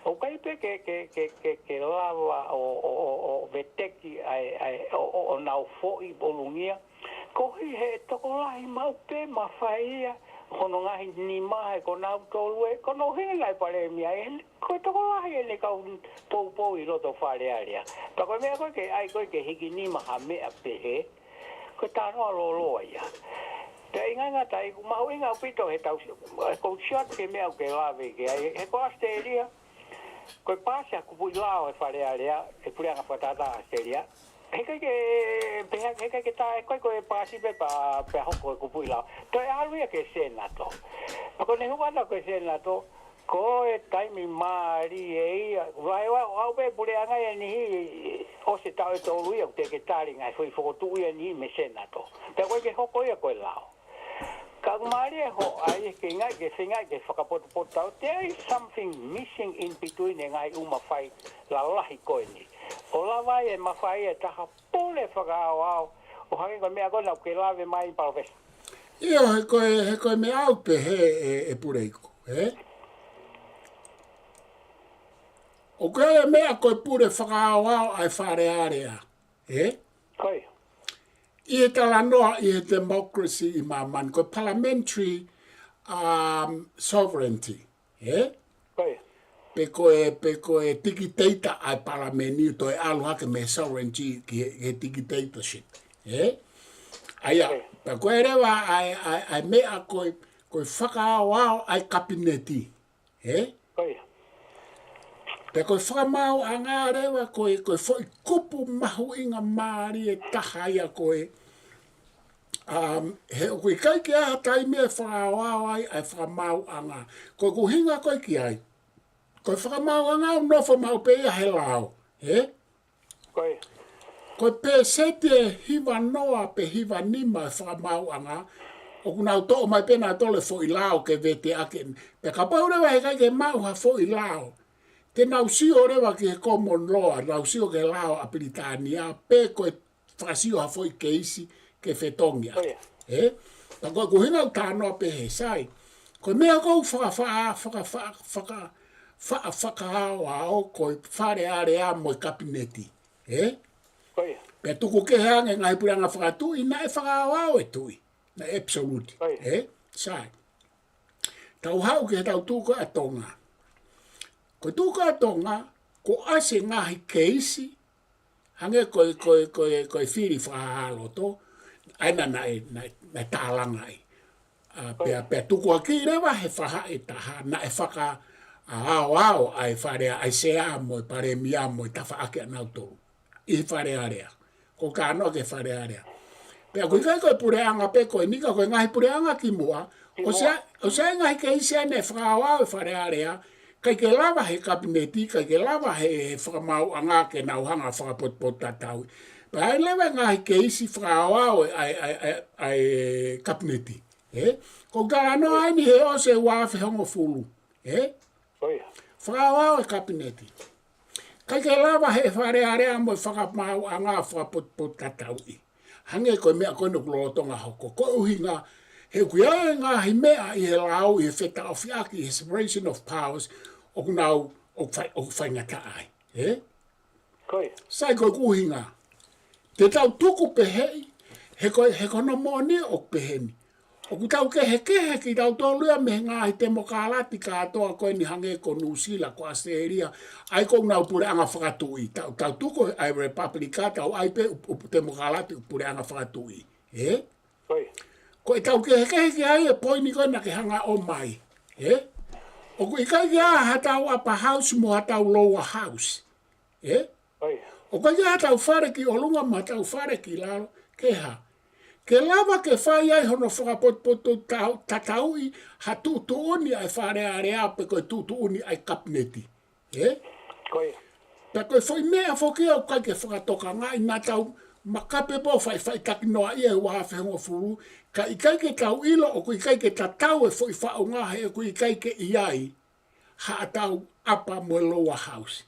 O kai pe ke lava o veteki ai o nau foi bolungia ko he toko lahi mau pe mawhaia kono ngahi ni mai ko nau tolue kono he lai pare mia ko toko lahi ele kau pou I loto whare area pa ko mea koe ke ai koe ke hiki ni maha mea pe he ko tano alo ia te inganga tai mau inga pito he tau ko shot ke mea ke lave ke he ko Australia koe pāsia kupui lao e wharearea, e pureanga whatata Australia. Heka ke tae koe pāsi pe hoko e kupui lao. Toi aluia ke senato. Ako ne huana koe senato, ko e taimi maari e ia. Vai au pe pureanga e nihi o se tau e toluia te ke taringa e whokotu ia nihi me senato. Te koe ke hoko ia koe lao. Ka umari e ho ai ke ngai ke singai ke whakapoto there is something missing in between e ngai umawhai la lahi koe ni. O la vai e mawhai e taha pole whakaawao o hangi koe mea koe nau ke lawe mai palwes. Io he koe me au pe he e pureiko, he? O koe mea koe pure whakaawao ai wharearea, he? Koe. I tala noa I democracy I maman ko parliamentary sovereignty eh Koe. pe koe tiki teita ai parlamenti to alu hake me sovereignty ki tiki dictatorship eh aya pe koe rewa ai me a koe whakaawao ai kabineti eh Koe. pe koe whakamau a ngā rewa koe whoi kupu mahu inga maari e taha ia koe. He koe kai ki aha tai mea whakaawao ai whakamau a ngā. Koe kuhinga koe ki ai. Koe whakamau a ngā unofo mau pe ia he lao. He? Koe. Koe pe sete hiva noa pe hiva nima whakamau a ngā. O kunau to'o mai pena tole fo I lao ke vete ake. Pe ka pau rewa he kai ke mau ha fo I lao. Te nausio rewa ki he common law, nausio ke lao a Britania, pe koe whakasio ha foi ke isi ke whetongia. Ta koe kuhinga u tānoa pe he sai. Koe mea kou whakaao ao koe whare are a moi kabineti. Pe tuku ke heange ngai puranga whakatui, na e whakaao ao e tui. Na absolute. Sai. Tau hau ke tau tuko a tonga. Ko tuka tonga, ko ase ngahi keisi, hange koe whiri whahalo to, aina na tālanga I. Pea tuku a ki rewa he whaha e taha, na e whaka ao ai wharea, ai sea mo, pare mia mo, tawha ake anau tolu. I wharea rea. Ko ka anō ke wharea rea. Pea koe pureanga pe koe nika koe ngahi pureanga ki mua, o sea ngahi keisi ane whakaao e wharea rea, kai ke lava he kabineti, kai ke lava he whakamau anga ke nauhanga whakapotpot tatau. Pa ai lewa ngahi ke isi whakaawao ai kabineti. Ko kala no ai ni he o se wafe hongo fulu. Whakaawao ai kabineti. Kai ke lava he wharearea mo whakamau anga whakapotpot tatau. Hange koe mea koe nukulotonga hoko. Ko uhinga he kuia ngahi mea I he lau I he wheta o whiaki, he separation of powers, o kunau o whaingata ai. Koe. Sai koe kuhinga. Te tau tuku pehei, he kono moni o peheni. O kutau kehe ki tau tōlua me ngahi te mokalati katoa koe ni hange ko Nusila, ko Australia, ai ko nau pure anga whakatui. Tau tuku ai Republika, tau ai pe te mokalati pure anga whakatui. Koe. Ko e tau kehe ki ai e poini koe na ke hanga o mai. O ku ikai ia hatau apa house mo hatau lower house. O kai ia hatau whare ki o lunga ma hatau whare ki lalo ke ha. Ke lava ke whai ai hono whakapotpoto tataui ha tutuuni ai whare area pe koe tutuuni ai kapneti. Ta koe whai mea whoki au kai ke whakatoka ngai nā tau makape po whai taki noa ia ua hawhengo furu ka ikai ke tau ilo o ku ikai ke tatau e whai whao ngahe e ku ikai ke iai ha atau apa mo lower house.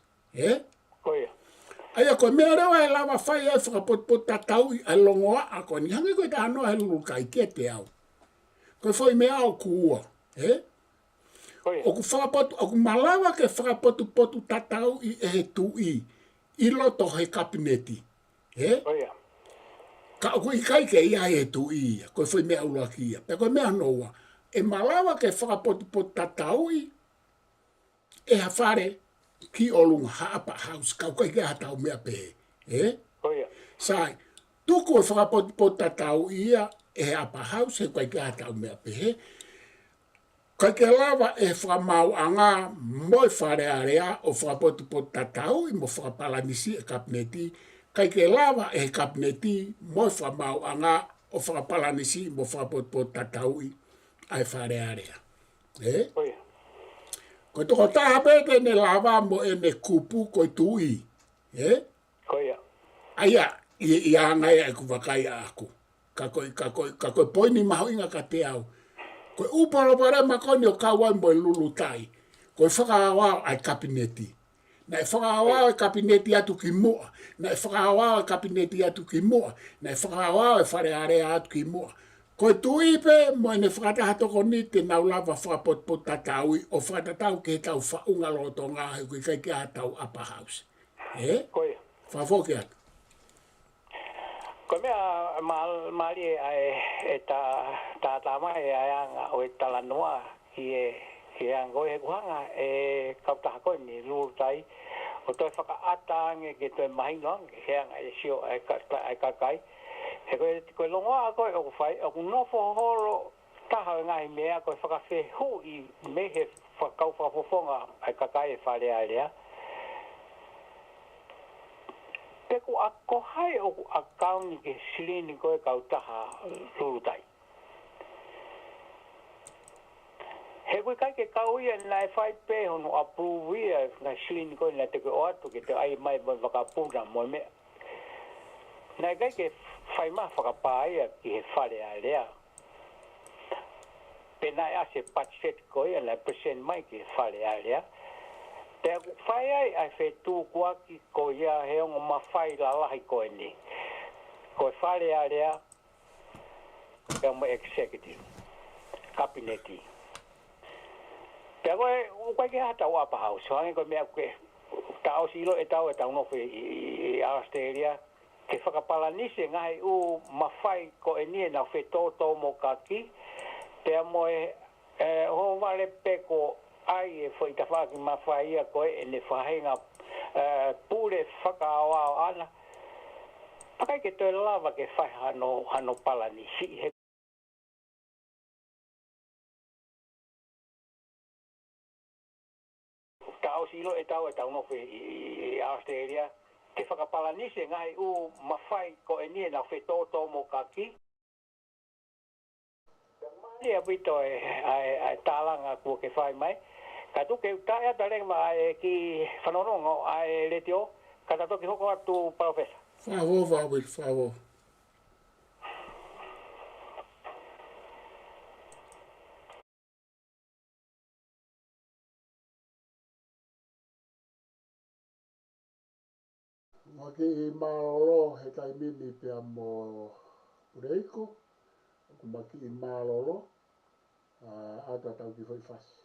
Aia koe mea rewa e lava whai ai whakapotpo tatau i alongoa a koe ni hangi koe ta anoa he lulu kai ke te au. Koe whai mea au kuua. O ku whakapotu, o ku malawa ke whakapotu potu tatau i e he tui i loto he kabineti. Ka o ku ikai ke ia he tui ia, koe whai mea ulua ki ia. Pe koe mea noa, e malawa ke whakapotu potu tatau i e ha whare ki olunga haapa house kau kai ke hatau mea pe. Sai, tuku e whakapotu tatau ia e apa house e kai ke hatau mea pe. Kai ke lava e whakamau anga moi whare area o whakapotu tatau i mo whakapalanisi e kabineti. Kai ke lava e kabineti moi whakamau anga o whakapalanisi mo whakapotu tatau i ai whare area. Ko toko taha pete ne lava mo e ne kupu ko tui. Aia, i angai e ku wakai aku. Ka koe poini maho inga ka te au. Koe uparo pare makoni o kawai mo e lulu tai. Koe whakawao ai kabineti. Na e whakawao ai kabineti atu ki mua. Na e whakawao ai kabineti atu ki mua. Na e whakawao ai whare area atu ki mua. Koe tui pe mo e ne whakataha toko ni te nau lava whakapotpo tataui o whakatatau ke tau whaunga loto ngahe kui kai ke hatau apa house. Whawhoke atu. Ko mea maali e ta mai e anga o e talanoa i anga e kuhanga e kautaha koe ni lulutai o toi whakaata nge ke toi mahinoang he anga e sio ai kakai he koe longoa koe o kuwhai o kunofo horo taha ngahi mea koe whakawhi hu i me he whakau whafofonga ai kakai e whare alea Peko a kohai o a kaungi ke silini koe kautaha lulutai. He koe kai ke kauia nai whai pe hono aprovia na silini koe na te koe o atu ke te ai mai mai whakapuna mo mea. Nai kai ke whai maa whakapaia ki he whare a lea. Penai ase patset koe nai present mai ki he whare a lea. Te whai ai whe tū kua ki ko ia he ongo ma whai la lahi koe ni. Koe whare a rea, he ongo executive, kabineti. Te koe ke hata wapa hau, so hangi koe mea koe, ta o silo e tau nofu i Australia, ke whakapalanise ngai u ma whai koe ni na whe tō mo kaki, te mo ho vale peko ai e foi ta whaki mawhaia koe e ne whahenga pūre whakaawao ana. Pakai ke toi lava ke whai hano palani si he. Ta o silo e tau nofu i Australia. Ke whakapalanise ngai u mawhai koe nie na whe tō mo kaki. Ia wito ai tālanga kua ke whai mai. Ka tuke tae ata renga ai ki whanonongo ai letio. Ka tatoki hoko atu professor. Whawo. Maki i malolo he kai mimi pia mo Reiko. Maki i malolo. Ata tau ki whai whasi.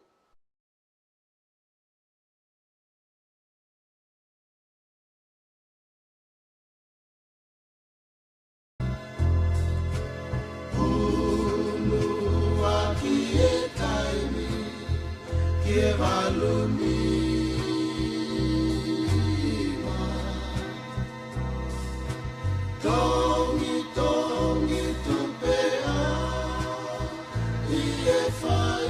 Tongi, tu pea, e fai.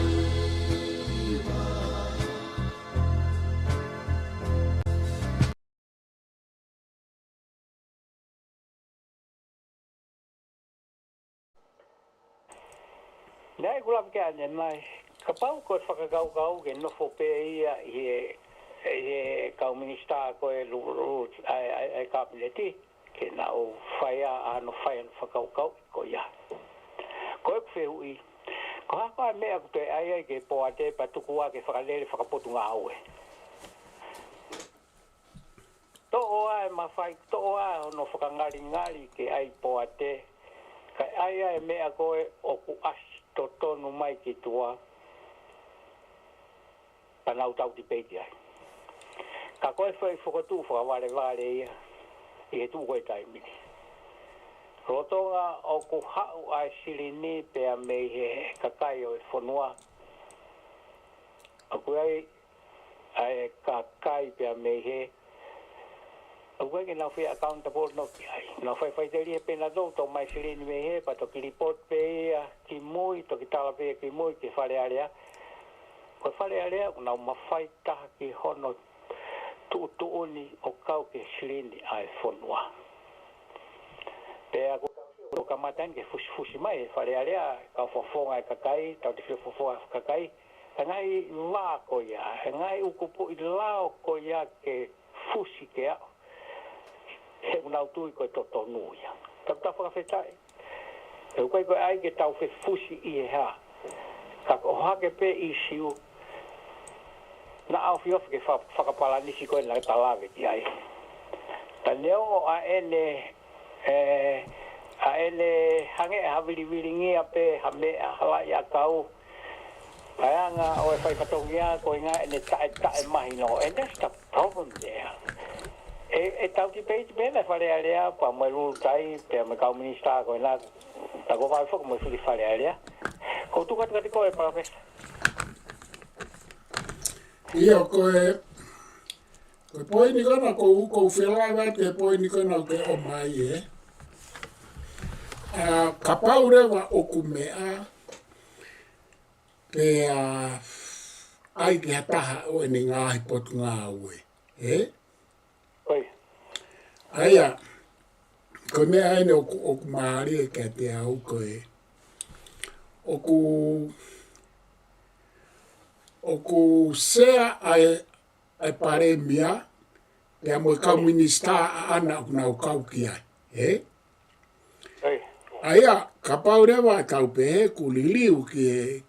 Nei kula ke ane mai. Ka pau ko whakakau ke no fo pe ia e kau minista ko e lu ai kabineti ke na o whaia ano whaia whakakau ko ia. Ko e kwhehu i. Ko haka mea ko te ai ke poa te patukua ke whakalele whakapotu ngā aue. To oa e mawhai, to oa no whakangari ke ai poa te. Ka ai e mea koe o ku asi to tonu mai ki tua. Panau tau ti peiti ai. Ka koe whai whakatu whakaware ia. I he tu koe taimini. Rotonga o ku hau ai sirini pea mei he kakai o e whanua. A koe ai kakai pea mei he. A koe ke nau whea accountable no ki ai. Nau whai te rie pena dou tau mai sirini mei he. Pa toki report pe ia ki mui, toki tala pe ki mui ki whare area. Koe whare area, nau mawhai taha ki hono tuuni o kau ke sirini ai whanua. Pea ko kamatan ke fusi mai whare area, kau whafonga e kakai, tau te whafonga e kakai. Ngai wā ko ia, ngai ukupu i lao ko ia ke fusi ke au. He unau tui koe toto nuia. Tau tau whakawhetai. E koe koe ai ke tau whe fusi i e ha. Ka ko hake pe i siu. Na au whiof ke whakapala nisi koe na talawe ki ai. Ta neo a ene hange hawiri ngia pe hamea halai a kau. Ayanga o e whai katongia koe ngā ene tae mahi no. And that's the problem there. E tau ti peiti pēne whare area, pa mai ruru tai, pēr me kau minista koe nā, ta ko whai whaka mai whiri whare area. Ko tu kati koe parapesa. Ia koe poe ni kana ko whelanga te poe ni kana ke o mai e. Ka pau rewa o ku mea pe ai ki hataha o ni ngāhi potu ngā ue. Oi. Aia, ko mea ene o ku maari e kia te au koe. O ku sea ai pare mia, pea mo kau minista ana ku nau kau ki ai. Aia, ka pau rewa tau pehe ku liliu ke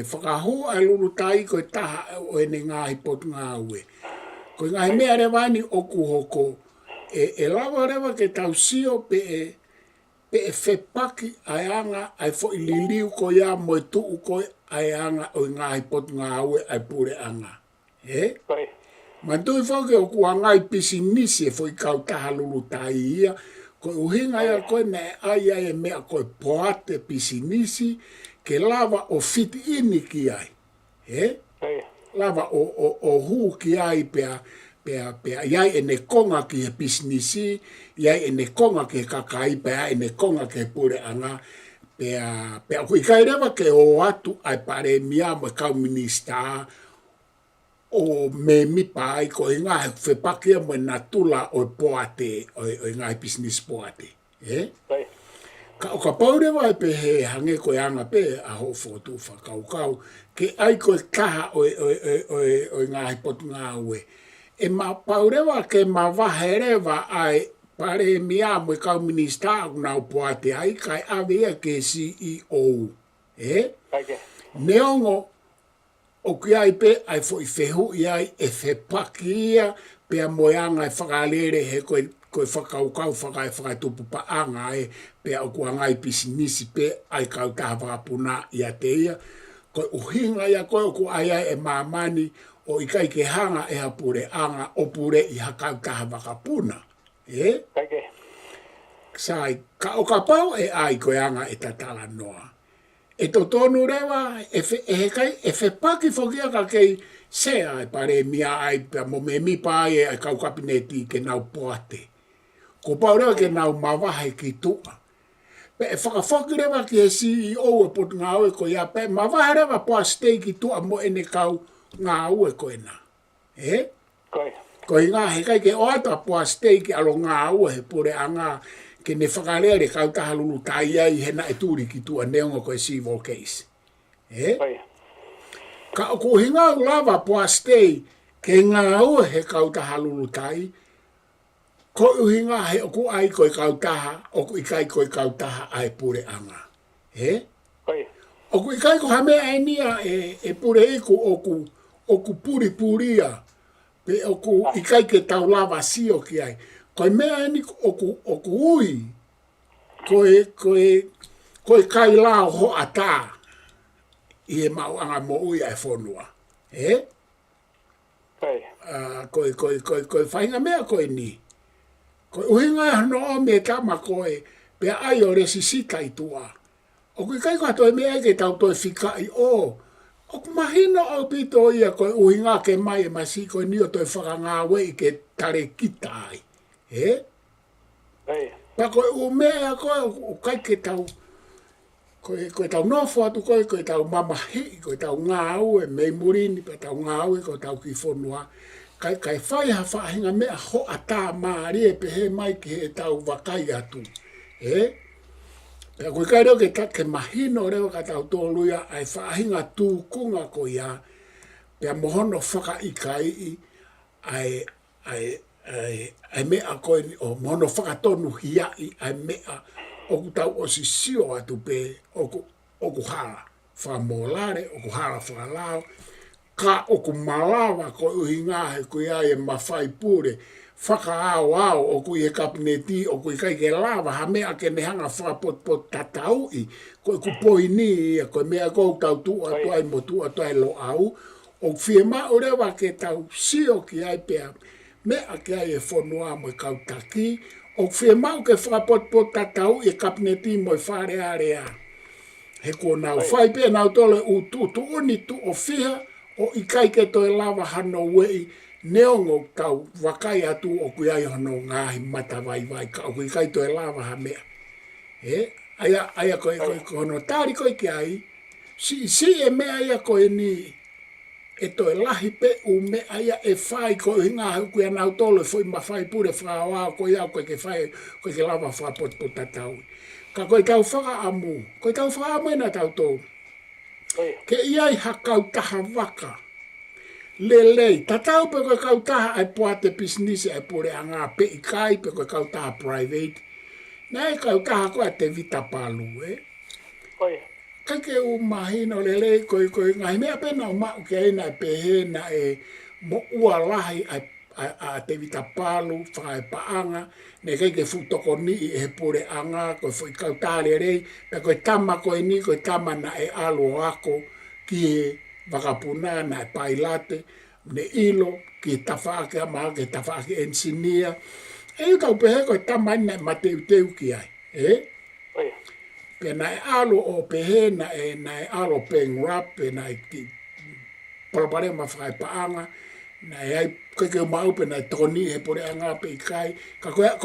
whakahu ai lulu tai koe taha o ene ngāhi potu ngā ue. Koe ngahi mea rewa ni o ku hoko, e lawa rewa ke tau sio pe e whepaki ai anga ai fo i liliu ko ia mo e tuu koe ai anga o ngahi potu ngā ue ai pure anga. Mantui whake o ku angai pisi nisi e fo i kau taha lulu tai ia, koe uhinga ia koe me ai e mea koe poate pisi nisi ke lava o fit ini ki ai. Lava o hu ki ai pea iai e ne konga ki he pisnisi, iai e ne konga ki he kakai, pea e ne konga ki he pure anga, pea hui kai rewa ke o atu ai pare mia mo kau minista o me mipa ai ko i ngā he whepakia mo na tula o poate, o ngā pisnis poate. Ka o ka paurewa e pe he hange koe anga pe a ho fotu whakau ke ai koe kaha o ngā he potu ngā ue. E ma paurewa ke ma waherewa ai pare mia mo kau minista au nau poate ai kai awea ke CEO. Neongo o ki ai pe ai fo i whehu i ai e whepaki ia pea moeanga e whakalere he koe whakaukau whakatupu pa anga e pea o kua ngai pisinisi pe ai kau taha whakapuna ia te ia. Koe uhinga ia koe o ku ai e mamani o ikai ke hanga e hapure anga o pure i hakau taha whakapuna. Sai, ka o ka pau e ai koe anga e tatala noa. E to tonu rewa, e whepaki whokia ka kei sea e pare mia ai pia mo me mipa ai e kau kapineti ke nau poate. Ko pau rewa ke nau mawahe ki tua. Pe e whakawhoki rewa ki he CEO e potu ngā ue ko ia pe mawahe rewa poa stei ki tua mo ene kau ngā ue ko ena. Ko i ngā he kai ke oata poa stei ki alo ngā ue he pure anga ke ne whakalere kau taha lulu tai ai he na e tūri ki tua neonga koe civil case. E? Oi. Ka o ku hinga lava po a stay ke ngā ua he kautaha lulutai. Ko uhinga he oku ai koe kautaha, oku ikai koe kautaha ai pure anga. E? Oi. Oku ikai ko hamea e nia e pure iku oku puri puria. Pe oku ikai ke tau lava sio ki ai. Koe mea eni oku ui. Koe kai lao ho ata. I e mau anga mo ui ai whonua. E? Oi. Koe whainga mea koe ni. Koe uhinga e hano o me tama koe. Pe ai o resi sita i tua. Oku ikai koe toi mea ke tau toi whika i o. Oku mahino au pito ia koe uhinga ke mai e masi koe ni o toi whakangā wei ke tare kitai. E? Oi. Pa koe u mea koe o kai ke tau. Koe tau nofo atu koe tau mamahi, koe tau ngā ue, mei murini, pa tau ngā ue, koe tau ki whonua. Kai whai ha whahinga mea ho a tā maari e pehe mai ki he tau wakai atu. E? Pea koe kai reo ke mahino reo ka tau tōluia ai whahinga tūkunga ko ia. Pea mohono whaka i kai i ai mea koe ni o mohono whaka tonu hia i ai mea oku tau o si sio atu pe oku hala whamolare, oku hala whakalao, ka oku malawa ko uhi ngahe ko ia e mawhai pure, whakaao ao oku i e kapineti, oku i kai ke lava, ha mea ke nehanga whakapot tatau i, ko ku poini ia, ko mea kou tau tu atu ai mo tu atu ai lo au, o fie mao rewa ke tau sio ki ai pea, mea ke ai e whonua mo i kau taki, o fie mau ke whakapot tatau i kapineti mo i whare area. He ko nau whai pia nau tole u tu uni tu o whiha o i kai ke toi lava hano wei neongo tau wakai atu o kui ai hano ngahi mata vai ka o kui kai toi lava ha mea. Aia koe hono tari koe ki ai, si e mea ia koe ni e toi lahi pe u mea ia e whai koe hinga kui anau tole fwoi ma whai pure whawao koe au koe ke whai koe ke lava whapot tatau. Ka koe tau whaka amu, koe tau whaka amu ena tau tō. Ke iai hakau taha waka. Lelei, tatau pe koe kau taha ai poate pisnisi ai pure anga pe i kai pe koe kau taha private. Nai kau taha koe te vita palu, Kai ke u mahino lelei koe ngai mea pena o mau ke eina pe hena e mo ua lahi a te vita palu, whakai paanga, ne kei ke futoko ni i he pure anga, koe fui kau tāre rei, pe koe tama koe ni, koe tama na e alo ako, ki he wakapuna na e pailate, ne ilo, ki tawhaake ama, ki tawhaake ensinia, e kau pehe koe tama ina e mateu teu ki ai, Pe na e alo o pehe, na e alo peng rap, pe na e ki parapare ma whakai paanga, na e ai ke mau pe na e toni he pore anga pe i kai, ka kua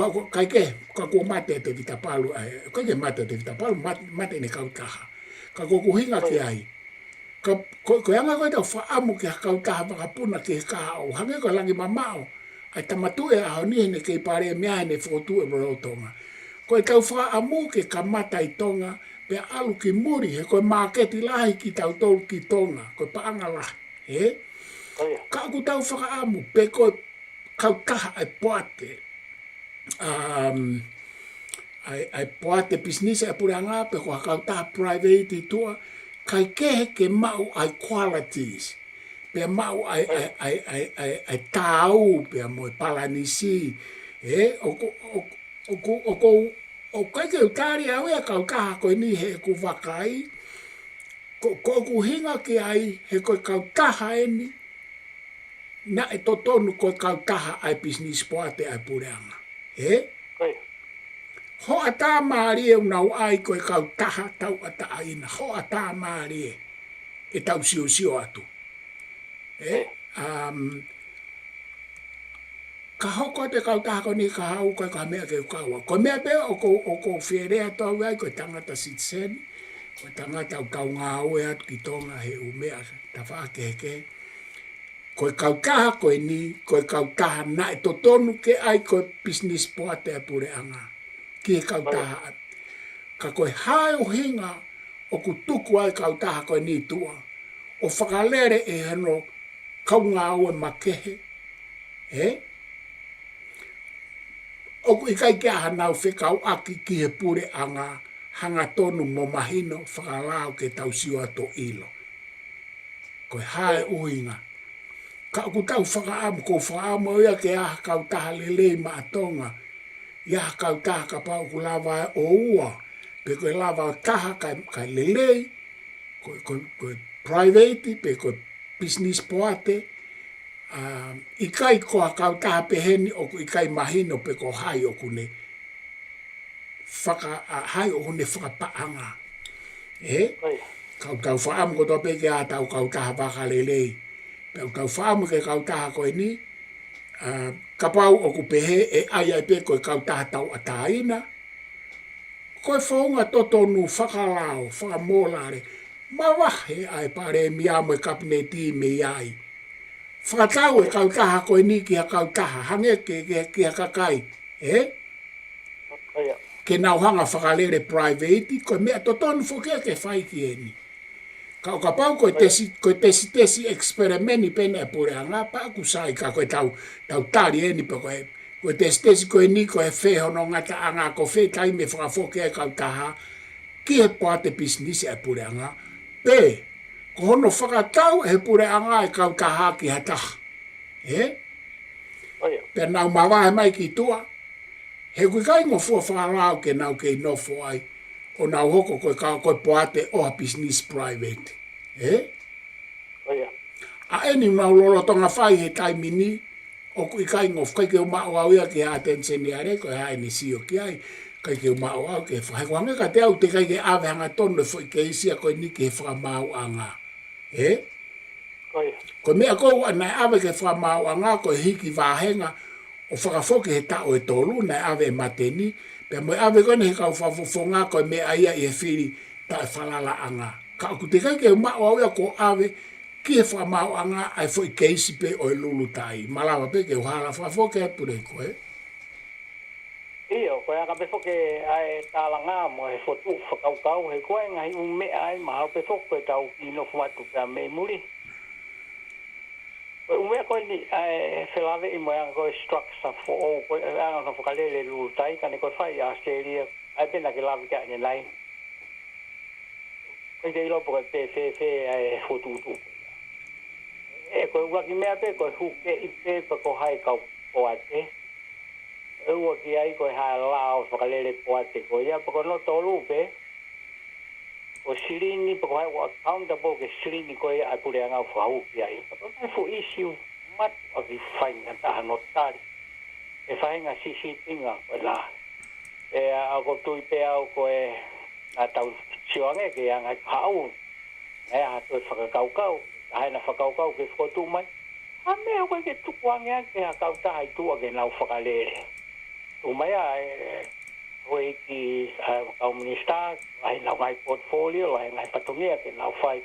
mate te vita palu, kai ke mate te vita palu, mate ne kau taha, ka kua kuhinga ki ai, ko anga koe tau whaamu ki ha kau taha wakapuna ki he kaha au, hange koe langi mamao, ai tamatu e aho ni ne kei pare mea ne whotu e moro tonga. Koe tau whaamu ke kamata i tonga, pe alu ki muri, he koe maketi lahi ki tau tolu ki tonga, koe paanga lahi, Ka aku tau whakaamu, pe koe kau taha ai poate, ai poate business ai pure anga, pe koe kau taha private i tua, kai kehe ke mau ai qualities, pe mau ai tau, pe moi palanisi, o kai ke utari au e kau taha koe ni he ku wakai, ko ku hinga ki ai, he koe kau taha eni, na e totonu koe kau taha ai business poate ai pureanga. Ho a tā maari e unau ai koe kau taha tau a ta aina. Ho a tā maari e tau sio atu. Ka hoko te kau taha ko ni ka hau koe ka mea ke ukaua. Ko mea peo o ko whierea tau ai koe tangata sitseni. Koe tangata u kau ngā ue atu ki tonga he umea ta whaakeke. Koe kau taha koe ni, koe kau taha na e totonu ke ai koe business poate a pure anga. Ki e kau taha. Ka koe hae o hinga o ku tuku ai kau taha koe ni tua. O whakalere e hano kaunga au e makehe. O ku ikai kia hanau whekau aki ki he pure anga hanga tonu mo mahino whakalao ke tau siwa to ilo. Koe hae uhinga. Ka ku tau whakaamu ko whakaamu ia ke aha kau taha lelei ma atonga. Ia kau taha ka pau ku lava o ua. Pe koe lava o taha kai lelei. Koe private, pe koe business poate. Ikai koa kau taha peheni o ku ikai mahino pe ko hai o kune. Hai o kune whakapaanga. Kau tau whaamu ko tō peke a tau kau taha waka lelei. Pe kau whaamu ke kau taha koe ni. Kapau o ku pehe e ai ai pe koe kau taha tau ataina. Koe whaunga totonu whakalao, whakamolare. Mawahe ai pare miamo e kapineti me iai. Whakatau e kau taha koe ni ki a kau taha. Hange ki a kakai. Ke nauhanga whakalere private. Koe mea totonu whokea ke whai ki e ni. Kau kapau koe tesi experimenti pene e pure anga pa ku sai ka koe tau tari e ni pa koe tesi koe ni koe whehono ngata anga ko whe tai me whakafoke e kau taha ki he poate business e pure anga pe ko hono whakatau e pure anga e kau taha ki hataha pe nau mawahe mai ki tua he kui kai ngo fua whakarao ke nau ke nofo ai o nau hoko koe poate o business private. A eni mau lolo tonga whai he taimini o ku ikai ngof kai ke umao au ia ke ha atenseni are ko ha ni sio ki ai kai ke umao au ke whai ko hanga ka te au te kai ke ave hanga tonu fo ke isia ko ni ke whamau anga. Ko mea kou anai ave ke whamau anga ko hiki wahenga o whakafoke he tao e tolu nai ave mateni pe mo ave kone he kau whafofonga ko me aia i he whiri ta e whalala anga. Ka aku te kai ke umao au ia ko ave ki e whamau anga ai fo i keisi pe o e lulu tai. Malawa pe ke uhala whafoke e pure koe. Iyo, koe aka pe foke ai tālanga mo he fotu whakaukau he koe ngai ume ai mahau pe foke tau ino fumatu pe me muri. Umea koe ni whelawe i moe anga koe structure fo o koe anga ka whakalele lulu tai kane koe whai a Australia ai pena ke lawi ka ane lai. Koe te ilopo koe pe ai fotutu. E koe waki mea pe koe huke i pe pa ko hai kau poate. E ua ki ai koe hae lao whakalele poate koe ia pa ko no tolu pe. O sirini pa ko hai wa accountable ke sirini koe ai pure anga whahu ki ai. Pa ko hai fu issue mat o ki whainga taha notari. E whainga sisi tinga koe la. E a ko tui pe au koe a tau sioange ke anga hau. E a toi whakakaukau. Hai na whakaukau ke whakotu mai. A mea koe ke tukuange ke a kauta hai tua ke nau whakalere. Tu mai a koe ki kau minista, ai nau ngai portfolio, ai ngai patungia ke nau whai.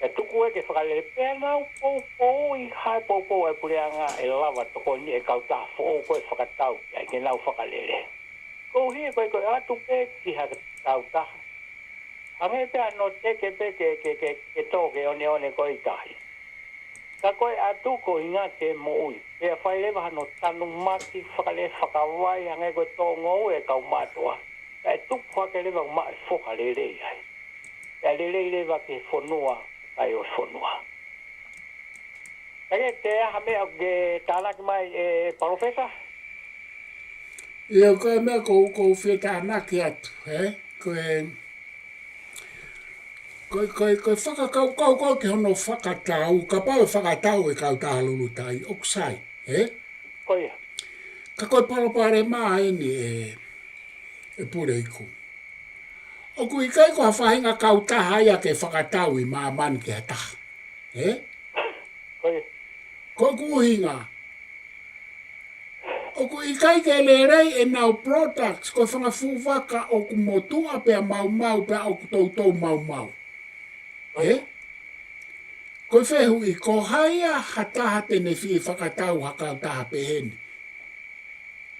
E tuku e ke whakalere pēr nau pou i hai pou e pureanga e lawa toko ni e kauta fo koe whakatau ai ke nau whakalere. Ko hi koe atu pe ki ha kauta. Ange pe ano teke pe ke toke one koe tahi. Ka koe atu ko inga ke mo ui. Pea whai lewa hano tanu mati whakale whakawai ange koe tō ngou e kau matua. Ka e tuku whake lewa ma e whoka lelei ai. Ka lelei lewa ke whonua kai o whonua. Kage te aha mea ke tānaki mai e professor? Ia koe mea kou whetanaki atu, Koe whakakau ke hono whakatau, ka pau e whakatau e kau taha lulu tai, oksai, Koe. Ka koe parapare maa eni e pure iku. O kui kai koha whahinga kau taha ia ke whakatau i maa mani ke hataha, Koe. Koe kuhinga. O kui kai ke lerei e nau products, koe whangafuwaka o kumotua pea mau pea o kutoutou mau. Koe whehu i ko haia hataha tene whi whakatau hakau taha peheni.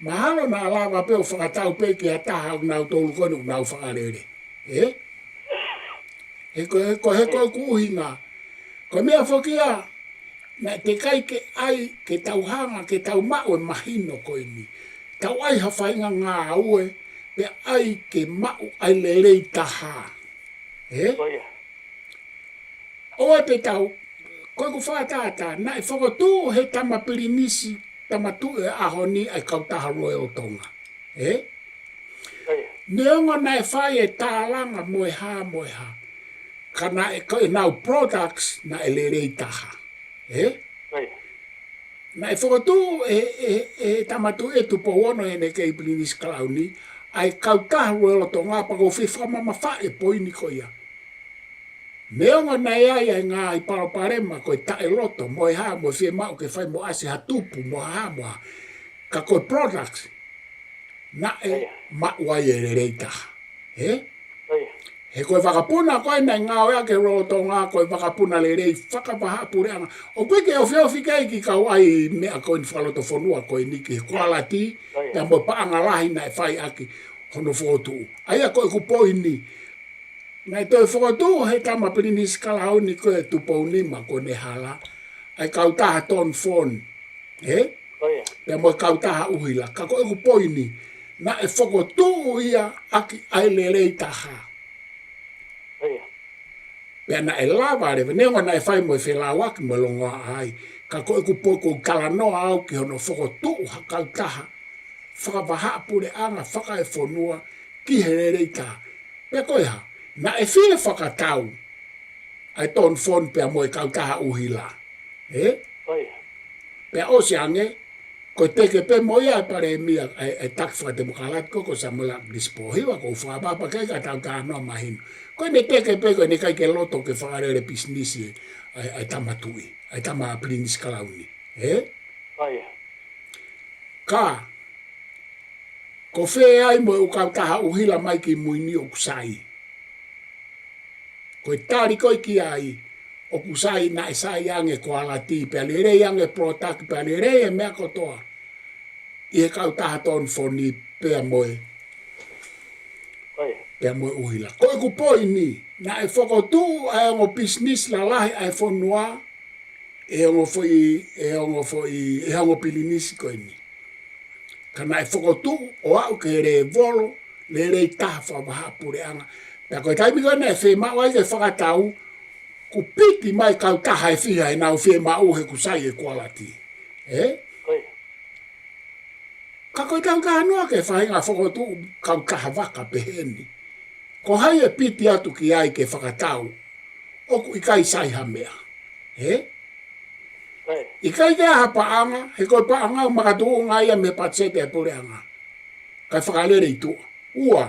Mahalo na alawa peo whakatau pe ki hataha o nau tolu konu nau whakarere. he ko kuhinga. Ko mea whokia, na te kai ke ai, ke tau hanga, ke tau mao e mahino ko ini. Tau ai hawhainga ngā aue, pe ai ke mao ai lerei taha. Oe pe tau, koe ku whātātā, na e whakatū he tama pirinisi, tama tu e ahoni ai kautaha roe o tonga. Neonga na e whai e tālanga moe ha. Kana e koe nau products na e lerei taha. Na e whakatū e tamatu e tupo wono e ne kei pirinisi kalauni, ai kautaha roe o tonga pa ko whiwhama mawhae poini ko ia. Neonga na ia ngā i paraparema koe tae loto, moe ha, moe whie mau ke whai mo ase hatupu, moe ha, ka koe products, na e mauai e reitaha. He koe whakapuna koe nei ngā oea ke roto ngā koe whakapuna le rei whakapaha pureanga. O koe ke o whiawhi kei ki kau ai mea koe ni whaloto whanua koe ni ki kualati, te mo paanga lahi na e whai aki hono whotu. Aia koe kupoi ni. Nai toi whakatū he tama pirinisi kalahau ni koe tupou nima ko ne hala. Ai kautaha ton phone. Te mo kautaha uhila. Ka koe kupoi ni. Na e whakatū ia aki ai le rei taha. Pea na e lava rewe. Neonga na e whai mo e whelawaki mo longa ai. Ka koe kupoi ko kalanoa au ki hono whakatū ha kautaha. Whakapaha pure anga whaka e whanua ki he rei taha. Pea koe ha. Na e whie whakatau, ai ton phone pia moe kautaha uhila. Pea o si ange, ko teke pe moe ai pare mia, ai tak whakatemukalat ko sa mula dispohiwa, ko whakapapa kei ka tautaha noa mahino. Ko ne teke pe ko ne kai ke loto ke whakarere pisnisi ai tamatui, ai tama pirinisi kalauni. Ka, ko whee ai moe u kautaha uhila mai ki muini o kusai. Koe tāri koe ki ai, o kusai na e sai ange ko alati, pea le rei ange protaki, pea le rei e mea kotoa. I he kautaha ton foni pea moe. Pea moe uhila. Koe ku poi ni, na e whakotū ai ongo business la lahi ai whanua, e ongo pilinisi koe ni. Ka na e whakotū o au ke re volo, le rei taha whamaha pure anga. Pea koe taimi koe ne whee mau ai ke whakatau, ku piti mai kautaha e whiha e nau whee mau he kusai e kualati. Ka koe tau ka hanua ke whahinga whakotu kautaha waka peheni. Ko hai e piti atu ki ai ke whakatau, oku i kai sai hamea. I kai te aha paanga, he koe paanga o makatuu ngai a me patsete e pure anga. Kai whakalere i tua. Ua.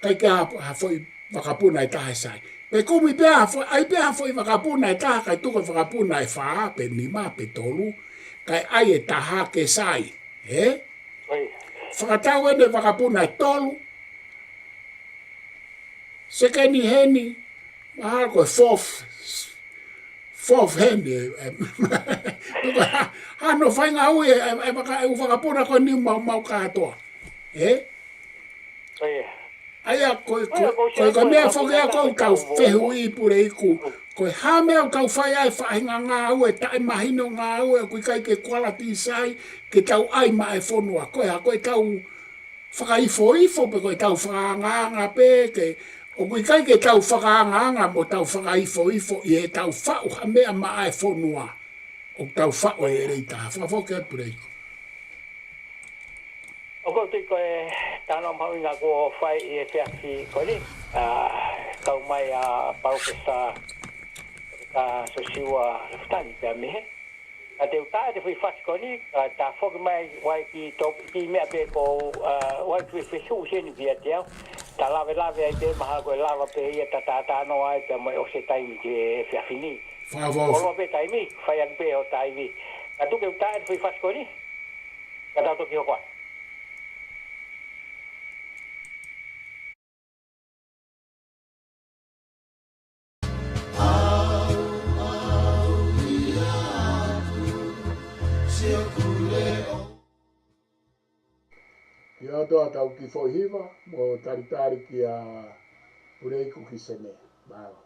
Kai ke hafoi wakapuna e taha sai. Pe kumi pe hafoi, ai pe hafoi wakapuna e taha kai tuko wakapuna e whaa, pe nima, pe tolu, kai ai e taha ke sai. Whakatau ene wakapuna e tolu, sekeni heni, mahal koe fourth heni, hano whainga ui e wakapuna koe ni mau katoa. Aia koe mea whokea kou kau whehu i pure iku. Koe ha mea kau whai ai whahinga ngā ue, tae mahino ngā ue, koe kai ke quality sai, ke tau ai ma e whonua. Koe ha koe tau whakaifo, pe koe tau whakaanganga pe, o koe kai ke tau whakaanganga mo tau whakaifo, i he tau whau ha mea ma e whonua. O tau whau e reita, whakawhokea pure iku. O ko te koe tāna maunga ko whai e whiaki koe ni. Kau mai a Paraupesa ka sosiua rewhtani pia mehe. A te utaa te whi whasi koe ni, tā whoki mai wai ki mea pe ko wai tui whishu seni via te au. Tā lawe ai te maha koe lawa pe ia ta tātano ai pia mai o se taimi ke whiaki ni. Olo pe taimi, whai an pe o taimi. Ka tuke utaa te whi whasi koe ni, ka tauto ki hokoa. Ia toa tau ki whoihiwa, mo taritari ki a Purei Kuki Senea. Bao.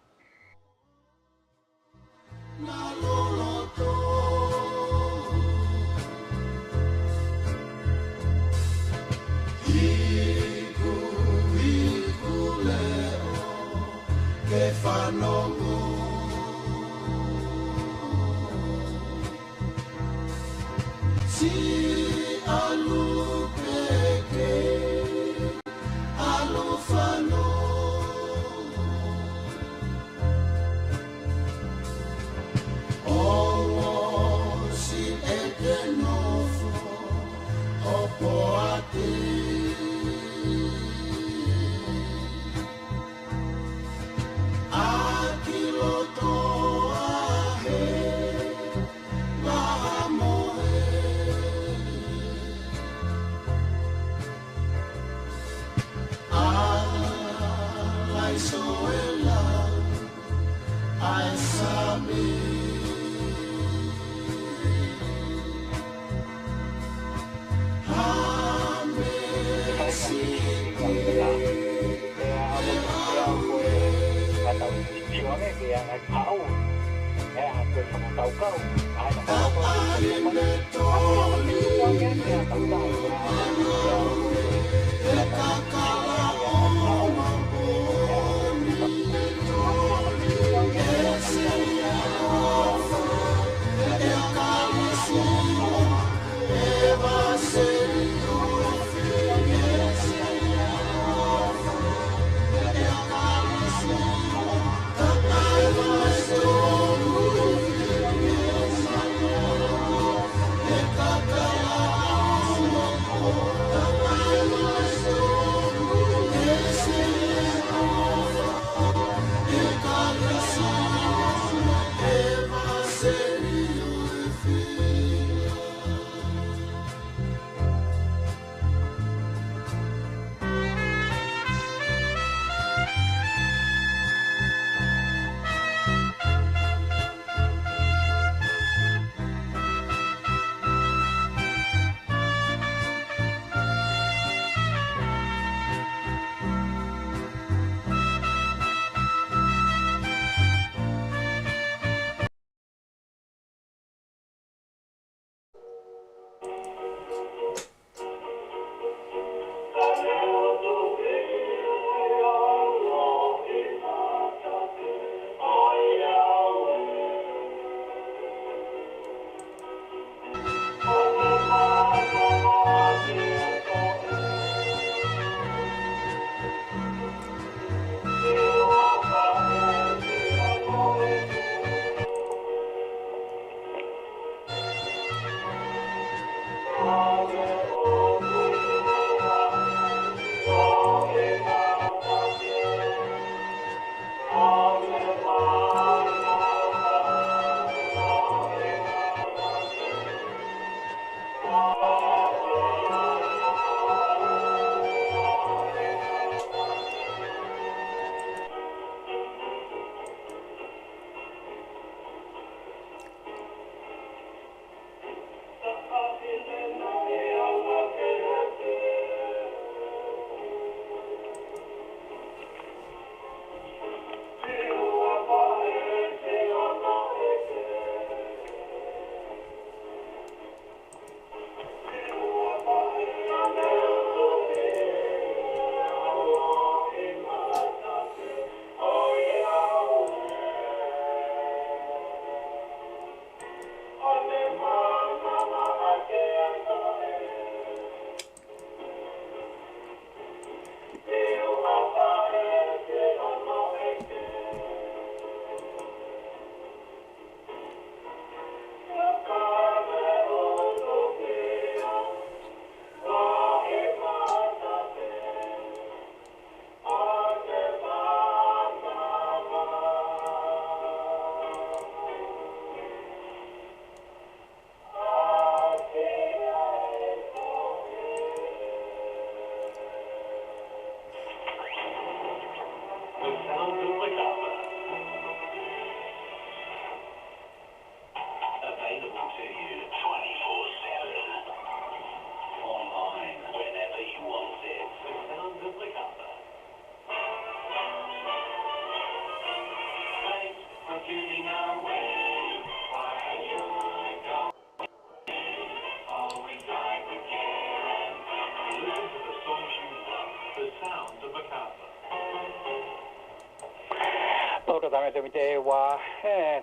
Tauta tame te mite wa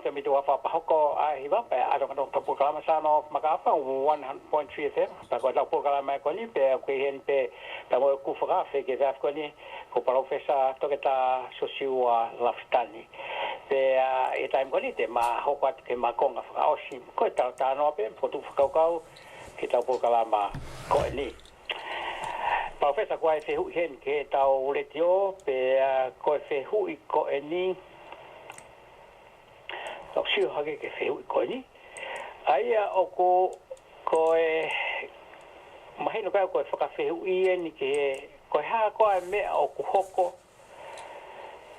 te mite wa fa hoko a hiva pe a ro no topu kala sa no makafa 100.3 FM ta ko la kala mai ko ni pe ko hen pe ta mo ku fa fe ke va ko ni ko pa ofesa to ke ta sosiu a laftani pe e time ko ni te ma hoko ke ma konga fa o si ko ta no pe po tu fa ko ke ta po kala ma ko ni Professor ko ai fe hu hen ke ta o le tio pe ko fe hu I ko ni so siu hage ke fe hu ko ni ai o ko mai no ka ko fa fe hu I ni ke ko ha ko me o ku hoko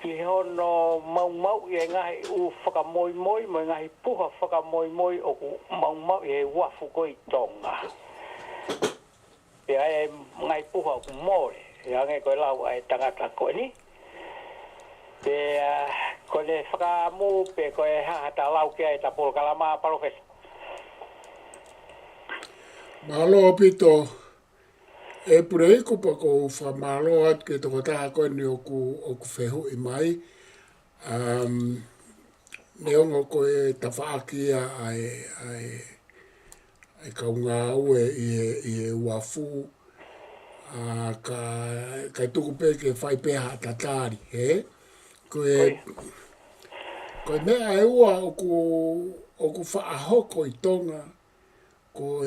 I hono mau I ngai u fa moi ngai puha fa moi o ku mau e wa fu ko I tonga pe ai ngai puha ku more ya ngai ko lau ai tangata ko ni pe ko le fra mu pe ko ha ta lau ke ai ta pol kalama profes malo pito e pure ko pa ko fa malo at ke to ta ko ni o ku fehu I mai neongo ko e tafaki ai kaunga ue I wafu ka tuku pe ke fai peha tatari ko mea e ua o ku whaahoko I tonga ko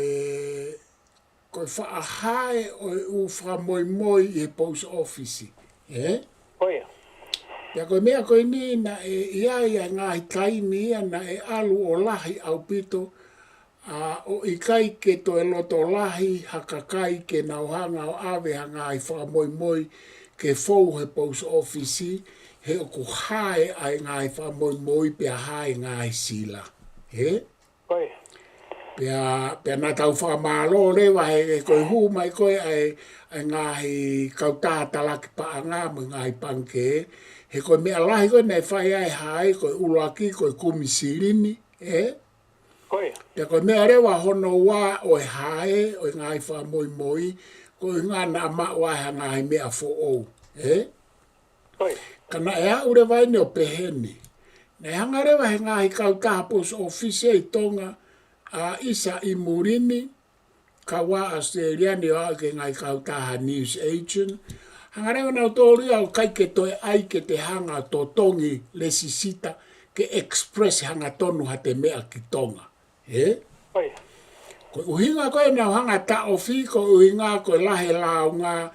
whaahae o wha moi I post office oia Pea koe mea koe ni na ia ngahi taini ia na alu o lahi au pito o I kai ke to e loto lahi hakakai ke nauhanga o awe hanga I wha moi ke fou he post office he o ku hae ai ngai wha moi pia hae ngai sila oia Pea na tau wha malo rewa he koe hu mai koe ai ngahi kautata laki pa anga mo ngai panke he koe mea lahi koe nei whai ai hae koe uloaki koe kumisirini oia Pea koe mea rewa hono wā o e hae o ngai wha moi koe ngana ma wā ngai mea fo ou oia Kana e au rewa ine o peheni Nei hanga rewa he ngahi kautaha post office I tonga isa I murini ka wā Australiani o ke ngai kautaha news agent hanga rewa na utori au kai ke toi ai ke te hanga to tongi le sisita ke express hanga tonu ha te mea ki tonga oia Ko uhinga koe na hanga ta ofi ko uhinga ko lahe launga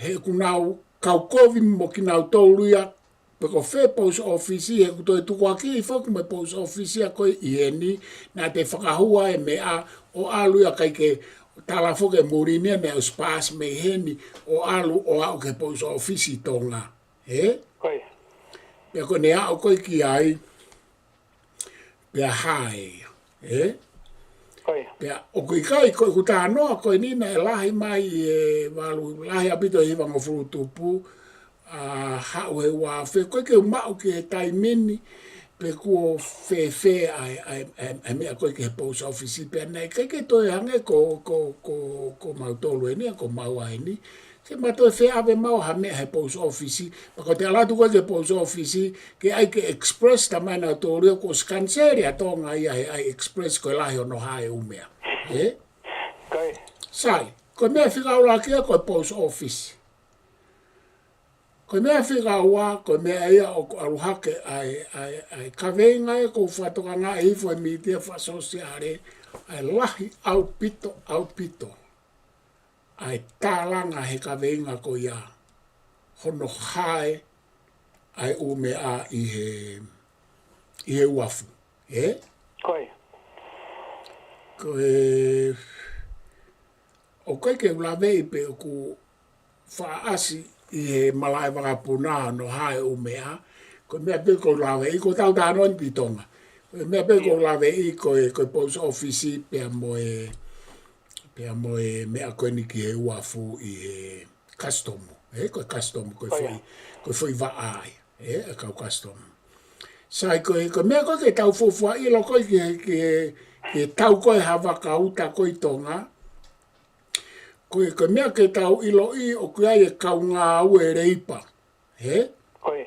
he kunau kau kovi mo ki nau tōruia pe ko fe post office he kuto e tuku aki I foku me post office a koe I eni na te whakahua e mea o alu ia kai ke tala foke murinia me o spas me heni o alu o au ke post office I tonga oia Pea ko ne au koe ki ai pea hae oia Pea o kui kai koe kuta noa koe nina e lahi mai e walu lahi apito I hivango furu tupu hau he wafe koe ke umau ki he taimini pe kuo fe ai mea koe ke he post office pea nei kai ke toi hange ko mautolu e ni ko maua e ni se mato fe ave mau ha mea he post office pa ko te alatu koe ke post office ke ai ke express tamai na tolu ko skanseri a tonga ia he ai express koe lahi ono hae umea kai sai ko mea whika ula kia koe post office ko mea whika ua ko mea ia o aruhake ai kaweinga e ko whatoka ngā hifo e mitia whasosiare ai lahi au pito ai tālanga he kaweinga ko ia hono hae ai umea I he uafu kai ko o kai ke ulawei pe o ku whaasi I he malai wakapuna no hae umea ko mea pe ko ulawei ko tau tānon pitonga ko mea pe ko ulawei ko post office pea moe mea koe ni ki he uafu I he customu ko customu ko foi vaai kau customu sai ko mea koe ke tau fofua I lo koe ke tau koe hawaka uta koe tonga Ko mea ke tau ilo I o kuia e kau ngā au e reipa. He? Koe.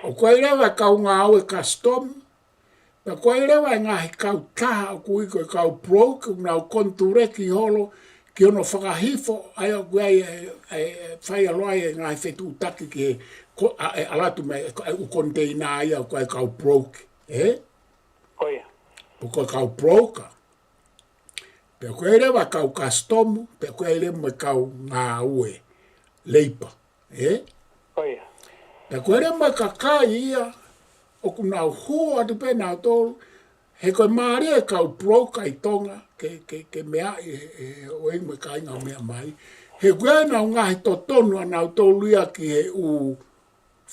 O kuia rewa kau ngā au e custom. Pa kuia rewa e ngahi kau taha o kui koe kau broke, nau kontureki holo, ki ono whakahifo, ai o kuia e whai aloa e ngahi whetu utaki ki e alatu me u konteina ai o kuia kau broke. He? Koe. Po koe kau broke. Pe koe rewa kau custom, pe koe rewa kau ngā au e leipa. He? Koe. Pe koe rewa ka kai ia, o ku nau hua atu pe nau tolu, he koe maari e kau broke I tonga, ke mea o ingo ka inga o mea mai. He koe nau ngahi to tonu a nau tolu ia ki he u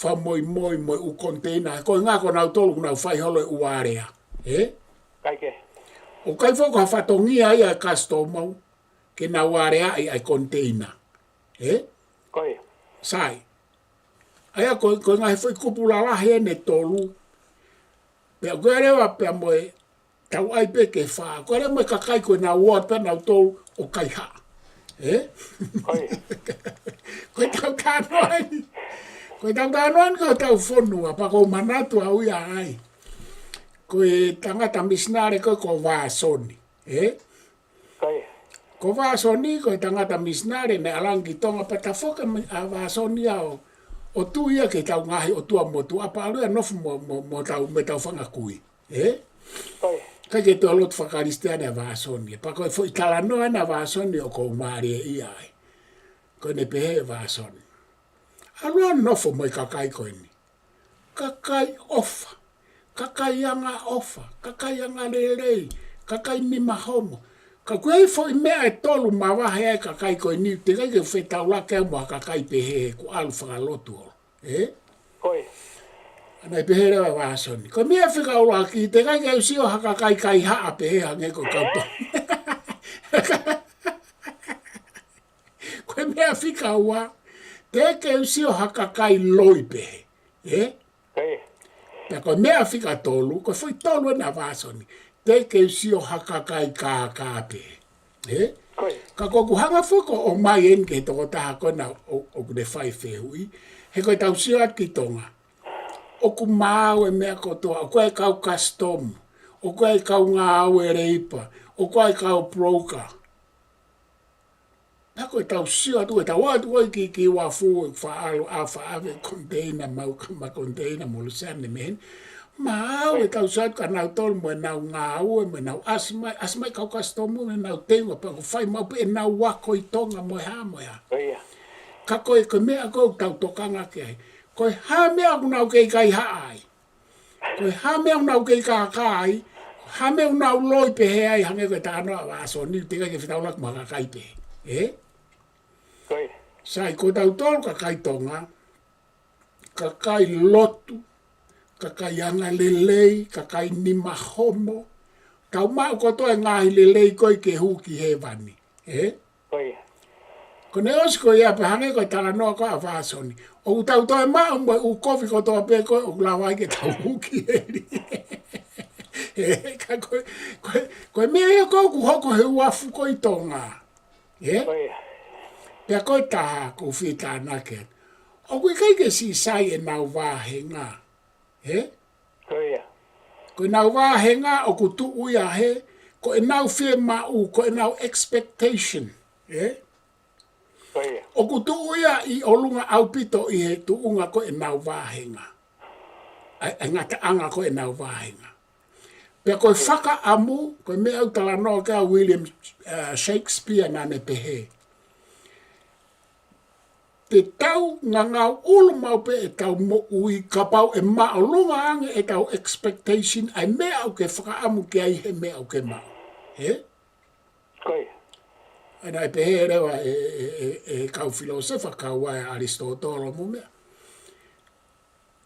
whamoi moi moi u konteina. He koe ngā ko nau tolu ku nau whai holo e uarea. He? Kaike. O kai whoko ha whatongia ia e kastomau, ke nau area ai konteina. He? Koe. Sai. Aia koe ngai whai kupula lahi e ne tolu. Pea koe rewa pea moe tau ai pe ke whaa. Koe rewa moe kakai koe nau ua pe nau tolu o kai ha. He? Koe. Koe tau tānoani. Koe tau tānoani koe tau whonua. Pa ko manatu au ia ai. Koe tangata misnare koe ko vāsoni. He? Koe. Ko vāsoni koe tangata misnare ne alangi tonga pa ta whoka a vāsoni au. O tu ia ke tau ngahi o tua motu apa alu e nofu mo tau me tau whanga kui. He? Koe. Kai ke tō lotu whakaristea ne vāsoni. Pa koe fo itala noa na vāsoni o kou maari e ia ai. Koe ne pehe e vāsoni. Alua nofu mo I kakai koe ni. Kakai ofa. Kakai anga ofa. Kakai anga rerei. Kakai ni mahomo. Ka koe fo I mea e tolu mawahe ai kakai koe ni. Te kai ke whetau la kea mua kakai pehe ku alu whakalotu olo. Eh? Koe. Ana I pehe rewa vāsoni. Ko mea whika ula ki te kai ke usio haka kai kai haa pehe hange ko kaupa. Koe mea whika ua. Te ke usio haka kai loi pehe. Eh? Koe. Pea koe mea whika tolu. Koe whai tolu na vāsoni. Te ke usio haka kai kā pehe. Eh? Koe. Ka koku hanga whuko o mai en ke toko taha kona o kune whai whehui. He koe tau sio at ki tonga. O ku māu e mea kotoa. O koe kau custom. O koe kau ngā au e reipa. O koe kau broker. Pea koe tau sio atu e tau atu koe ki wafu e whaalu a whaave container mau kama container mo lusane mehen. Mau e tau sio atu ka nau tolu mo e nau ngā au e mo e nau asmai. Asmai kau custom mo e nau tengo pa ko whai mau pe e nau wako I tonga mo e ha mo e ha. Koe. Ka koe koe mea koe tau tokanga ke ai. Koe ha mea unau kei kai haai. Koe ha mea unau kei kai. Ha mea unau loi pehe ai hange koe tāno a waso. Ni te kai ke whitau laku ma kakai pehe. Eh? Koe. Sai koe tau tolu kakai tonga. Kakai lotu. Kakai anga lelei. Kakai nima homo. Tau mau kotoe ngahi lelei koe ke huki he vani. Eh? Koe. Ko ne osi ko ia pahange ko tala noa ko a vāsoni. O utau toi maa mo u kofi ko toa pe ko o lawai ke tau huki eri. Koe mea ia ko ku hoko he uafu ko I tonga. Koe. Pea koe taha ko whita nake. O kui kai ke si sai e nau wāhenga. Koe. Koe nau wāhenga o ku tu uia he. Ko e nau whie mau, ko e nau expectation. Koe. O ku tuuia I olunga au pito I he tuunga ko e nau wāhenga. Ai ngata anga ko e nau wāhenga. Pea koe whaka amu, koe mea au tala noa kia William Shakespeare nane pehe. Te tau ngangau ulu mau pe e tau mo ui kapau e mao lunga ange e tau expectation ai mea au ke whaka amu ki ai he mea au ke mao. Koe. Ana e pehe rewa e kau filosofa kau wai Aristotelo mo mea.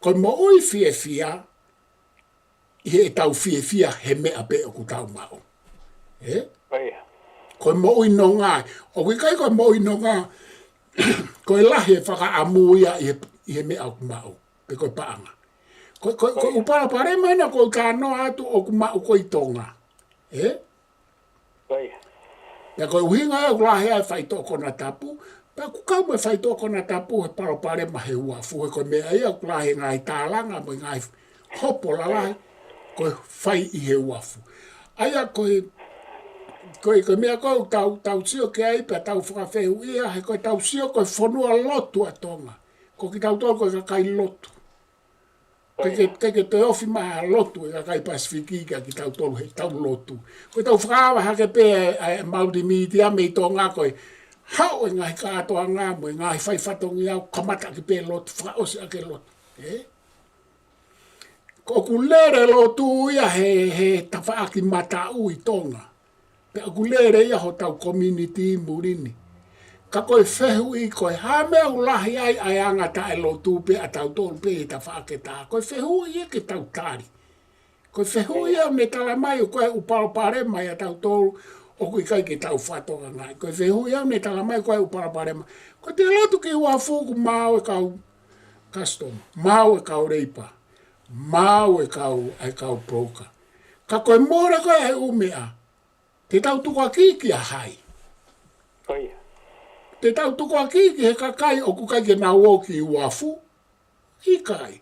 Koe mo ui fie fia, I he tau fie fia he mea pe o ku tau mao. Koe. Koe mo ui no ngai. O kui kai koe mo ui no ngai, koe lahi e whaka amuia I he mea o ku mao. Pe koe paanga. Koe upara pare mena koe ka no atu o ku mao koe tonga. Koe. Pea koe uhinga e ulahe ai whai tō kona tapu. Pea ku kau me whai tō kona tapu he parapare ma he uafu. He koe mea ia ulahe ngai tālanga mo ngai hopo lalai. Koe whai I he uafu. Aia koe mea koe tau sio ke ai pea tau whakawhehu ia. He koe tau sio koe whanua lotu a tonga. Ko ki tau tō koe kakai lotu. Keke te ofi maha lotu e kai Pasifiki ki tau tolu he tau lotu. Koe tau whakawa hake pē Māori miti ame I tō ngā koe hao e ngai kātoa ngā mo e ngai whai whatongi au kamata ki pē lotu, whakaosi ake lotu. Ko ku lere lotu ia he tawhaaki mata ui tonga. Pe ku lere ia ho tau community murini. Ka koe whehu I koe hame ulahi ai angata e lotu pe a tau tolu pe I ta whaaketa. Koe whehu I ke tau tari. Koe whehu I au ne tala mai o koe upalopare mai a tau tolu o koe kai ke tau whatonga ngai. Koe whehu I au ne tala mai koe upalopare mai. Koe te lotu ki uafuku mau e kau custom, mau e kau reipa, mau e kau broker. Ka koe more koe he umea. Te tau tukua kiki a hai. Koe. Te tau tuko a kiki he kakai o kukai ke nā woki I uafu. I kai.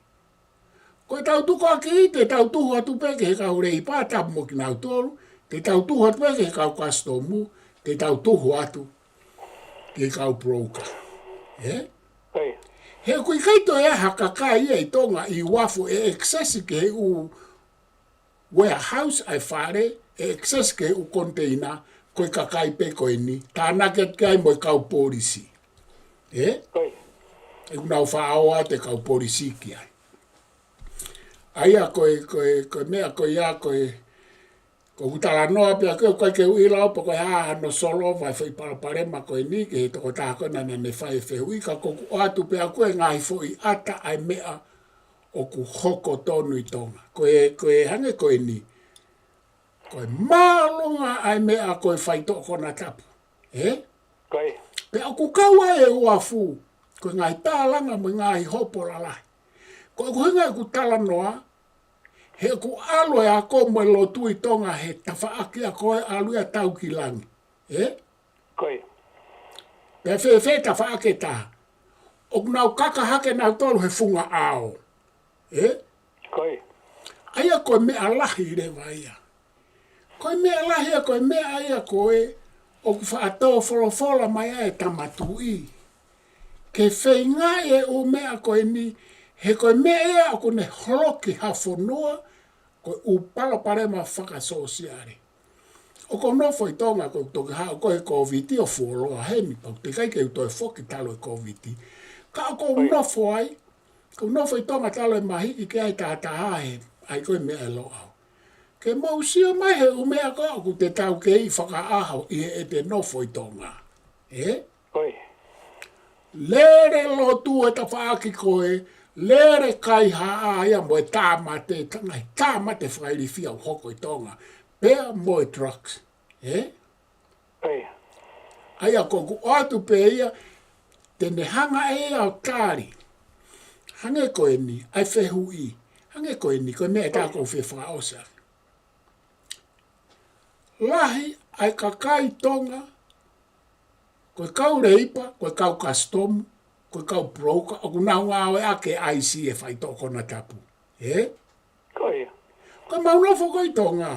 Koe tau tuko a kiki te tau tuhu atu peke he kau rei pā tapu mo ki nau tolu. Te tau tuhu atu peke he kau customu. Te tau tuhu atu ke kau broker. Koe. He kui kaito e aha kakai e tonga I uafu e excessi ke he u warehouse ai whare. E excessi ke he u container. Koe kakai pe koe ni, tāna ke kai mo kau polisi. Koe. E kunau whaaoa te kau polisi ki ai. Aia koe mea koe ia koe utala noa pia koe ke uila opa koe haa no solo vai whai paraparema koe ni ke he toko tāko na ne whai whehui ka koku atu pia koe ngai fwoi ata ai mea o ku hoko tonu I tonga. Koe hange koe ni. Koe mālonga ai mea koe whai tō kona tapu. Koe. Pe aku kaua e uafu. Koe ngai tālanga mo ngai hopo lalai. Koe kuhinga ku tala noa. He ku alo e ako mo lotu I tonga he tawhaaki a koe alu e tau ki langi. Koe. Pe whewhe tawhaake tā. O kunau kakahake nau tolu he funga ao. Koe. Aia koe mea lahi rewa ia. Koe mea lahia, koe mea aia koe, o ku whaatoa wholofola mai ae tamatu I. Ke whainga e o mea koe ni, he koe mea ea o kone holoki hawhonua, koe upala parema whakasosiare. O ko nofo I tonga koe toki hao koe COVID o fuoloa hemi, pau te kai ke utoi whoki talo e COVID. Ka o ko nofo ai, ko nofo I tonga talo e mahiki ke ai tātahahe, ai koe mea e lo au. Ke mausio mai he umea ka ku te tau ke I whakaaho I he e te nofo I tonga. Koe. Lere lotu e ta whaaki koe, lere kai haa ia mo e tāmate, tangai tāmate whairi fia o hoko I tonga. Pea mo e drugs. Koe. Aia ko ku atu pe ia, tene hanga e au tāri. Hange koe ni, ai whehu I. Hange koe ni, koe mea tā kou whe whaosa. Lahi ai kakai tonga, koe kau reipa, koe kau customu, koe kau broker, o kunau ngāwe ake IC e whai tō kona tapu. Koe. Koe maunofo koe tonga.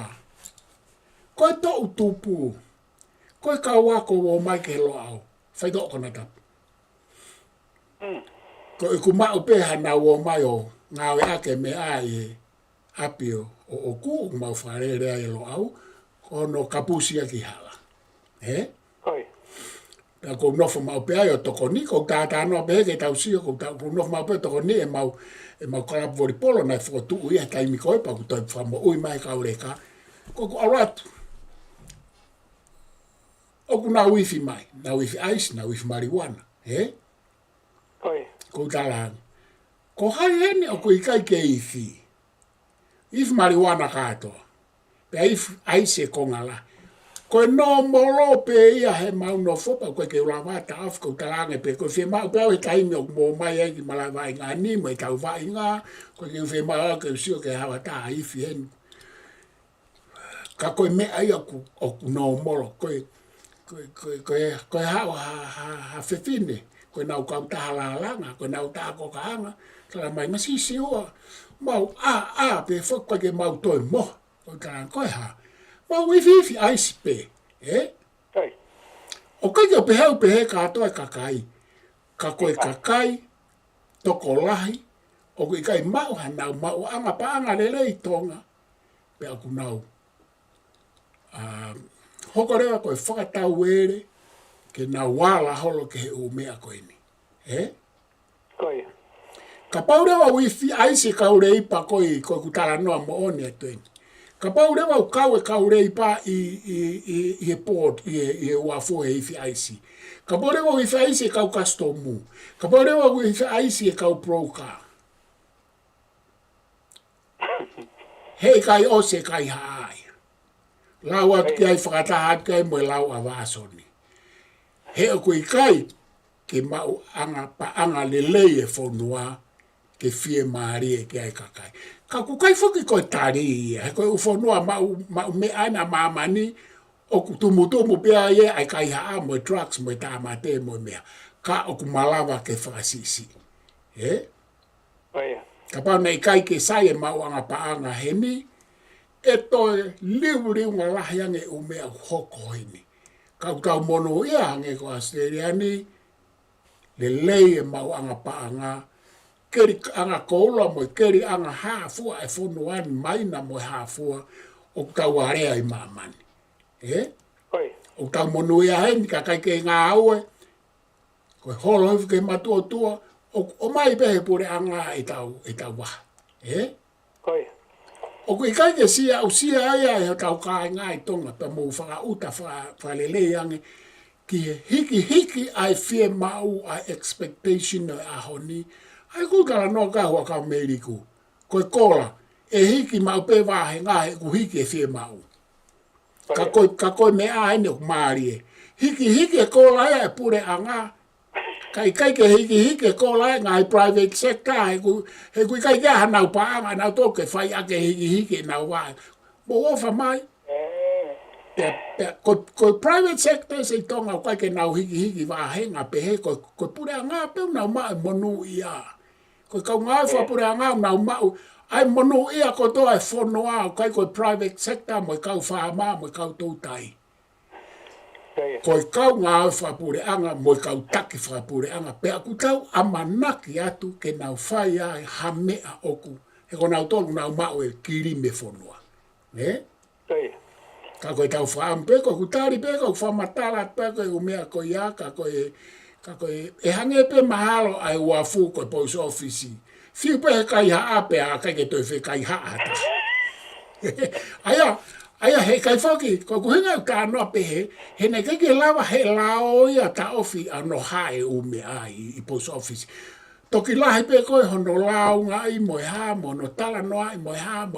Koe tō utupu. Koe kau wako wō mai ke lo au, whai tō kona tapu. Koe kumau peha na wō mai o ngāwe ake me ai e apio o ku mau wharere ai lo au, ono kapusia ki hala. Koe. Pea kou nofo mau pe ai o toko ni, kou tātā noa pe heke tau sio, kou nofo mau pe toko ni e mau kalapu vori polo nai whotu ui e taimi koe pa ku toi whamo ui mai kaureka. Kou aratu. Oku na wifi mai, na wifi ice, na wifi marijuana. Koe. Kou talang. Ko hai hene o kui kai ke ifi. Ifi marijuana katoa. Pea ifi ice e kongala. Koe no molo pe ia he mau no fopa koe ke ula wata afu kou talange pe. Koe whi mau peo he taimi o mo mai eki malai vai ngā ni mo e tau vai ngā. Koe ke whi mau ke usio ke hawa tā ifi hene. Ka koe mea ia o no molo. Koe koe hao ha whewhine, koe nau kau taha la langa, koe nau taha ko kaanga, tala mai masisi oa, mau pe whakwa ke mau toi mo, koe taran koe ha, mau iwi aisi pe, o kai o pe he katoa kakai, ka koe kakai, toko lahi, o koe kai mau hanau, mau anga pa anga lelei tonga, pe aku nau, hoko rewa koe whakatau ere, ke nā wala holo ke he o mea koe ni. Koe. Ka paurewa wifi aise kaure ipa koe kutala noa mo one atueni. Ka paurewa u kaure ipa i he port, i he uafo he ifi aise. Ka paurewa wifi aise kau customu. Ka paurewa wifi aise kau broker. Hei kai ose kai haai. Lau atu ki ai whakatahat kai mo lau a vasoni. He o kui kai ke mau anga lelei e whonua ke fie maari e ke ai kakai. Ka ku kai whuki koe tari ia. He koe u whonua mau me aina mamani o ku tumutumu pia ie ai kai haa mo drugs mo tamate mo mea. Ka o ku malawa ke whakasisi. Ka pau nei kai ke sai e mau anga paanga heni. E toi liu ngā lahiange o mea hoko hini. Kau tau mono ia hange ko Australia ni, le lei e mau anga paanga, keri anga koula mo keri anga hāfua e whonuan maina mo hāfua o tau area i mamani. O tau mono ia heni ka kai ke ngā aue, koe holo hifu ke matua tua, o mai pehe pure anga e tau waha. O kui kai ke sia au sia aia e tau kai ngai tonga pa mo whaka uta whaka lele ange ki hiki ai fie mau a expectation o a honi ai kukala no ka hua ka meriku koe kola e hiki mau pe wahe ngai ku hiki e fie mau ka koe me a ene ku maari e hiki e kola aia e pure anga kai ke hiki ko lai ngai private sector he ku kai ga hanau pa anga na to ke fai ake hiki na wa mo ofa mai ko private sector se tonga kai ke na hiki va henga pe he ko pura nga pe na ma monu ia ko ka nga fa pura nga na ma ai monu ia ko to ai fonoa kai ko private sector mo ka fa ma mo ka to tai ko kau ngā whapure anga mo kau taki whapure anga pe aku tau amanaki atu ke nau whai ai hamea oku he ko nau tolu nau mau e kiri me whonua ka koe tau whaampe ko kutari pe ko whamatala pe ko umea ko ia ka koe e hange pe mahalo ai wafu ko post office fiu pe kai haa pe a kai ke toi whi kai haa ata Aia he kai whaki, ko kuhinga ka anoa pehe, he ne keke lawa he lao ia ta ofi ano hae ume ai i post office. Toki lahi pe koe hono lao ngai moe ha, mono tala noa i moe ha,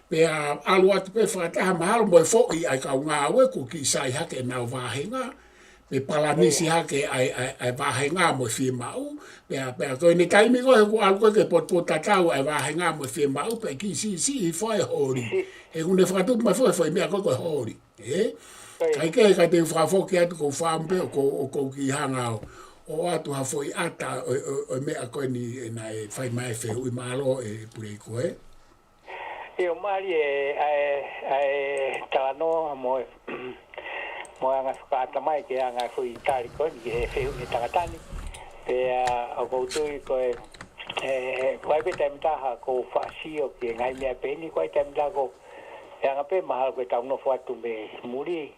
pe alu atu pe whakataha mahalo moe fo'i ai kau ngā weku ki sai hake nau wahenga, pe palanisi hake ai wahenga moe fie mau, pe koe ne taimi koe ku alu koe ke potpotatau ai wahenga moe fie mau, pe ki si i whae hori. E kune whakatupu mai whai mea koe hori. Kai kai te whawhoki atu ko whampe o ko ki hanga o atu ha whai ata o mea koe ni na e whai mai wheu i malo e purei koe. E o mari e talanoa mo anga whakaata mai ke anga hui tari koe ni e wheu e takatani. Pe o koutui koe koe pe taimitaha ko whaasio ki ngai mea peni koe taimitaha ko e anga pe mahalo koe tau no whatu me muri.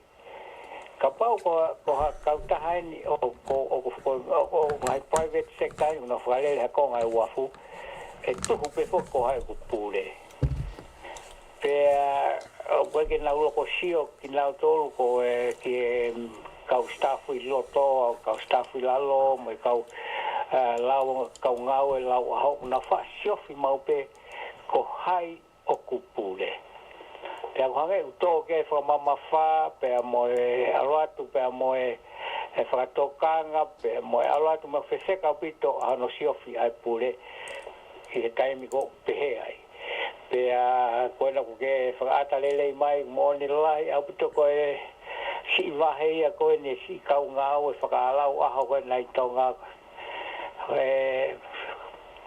Ka pau ko kautaha ni o ngai private sector no whalele hako ngai wafu e tuhu pe ko hai ku pule. Pe o koe ke nau loko sio ki nau tolu ko ki kau stafu i loto, kau stafu i lalo, mo kau kau ngau e lau aho na whasiofi mau pe ko hai o kupule. Pe ako hange uto ke whamama wha, pe mo e aroatu, pe mo e whakatokanga, pe mo e aroatu ma wheseka pito ano siofi ai pule ki he taimi ko pehe ai. Pe koe na kuke whakaata lelei mai mo ni lai au pito koe si vahe ia koe ne si kau ngā o whakaalau aho koe nei tau ngā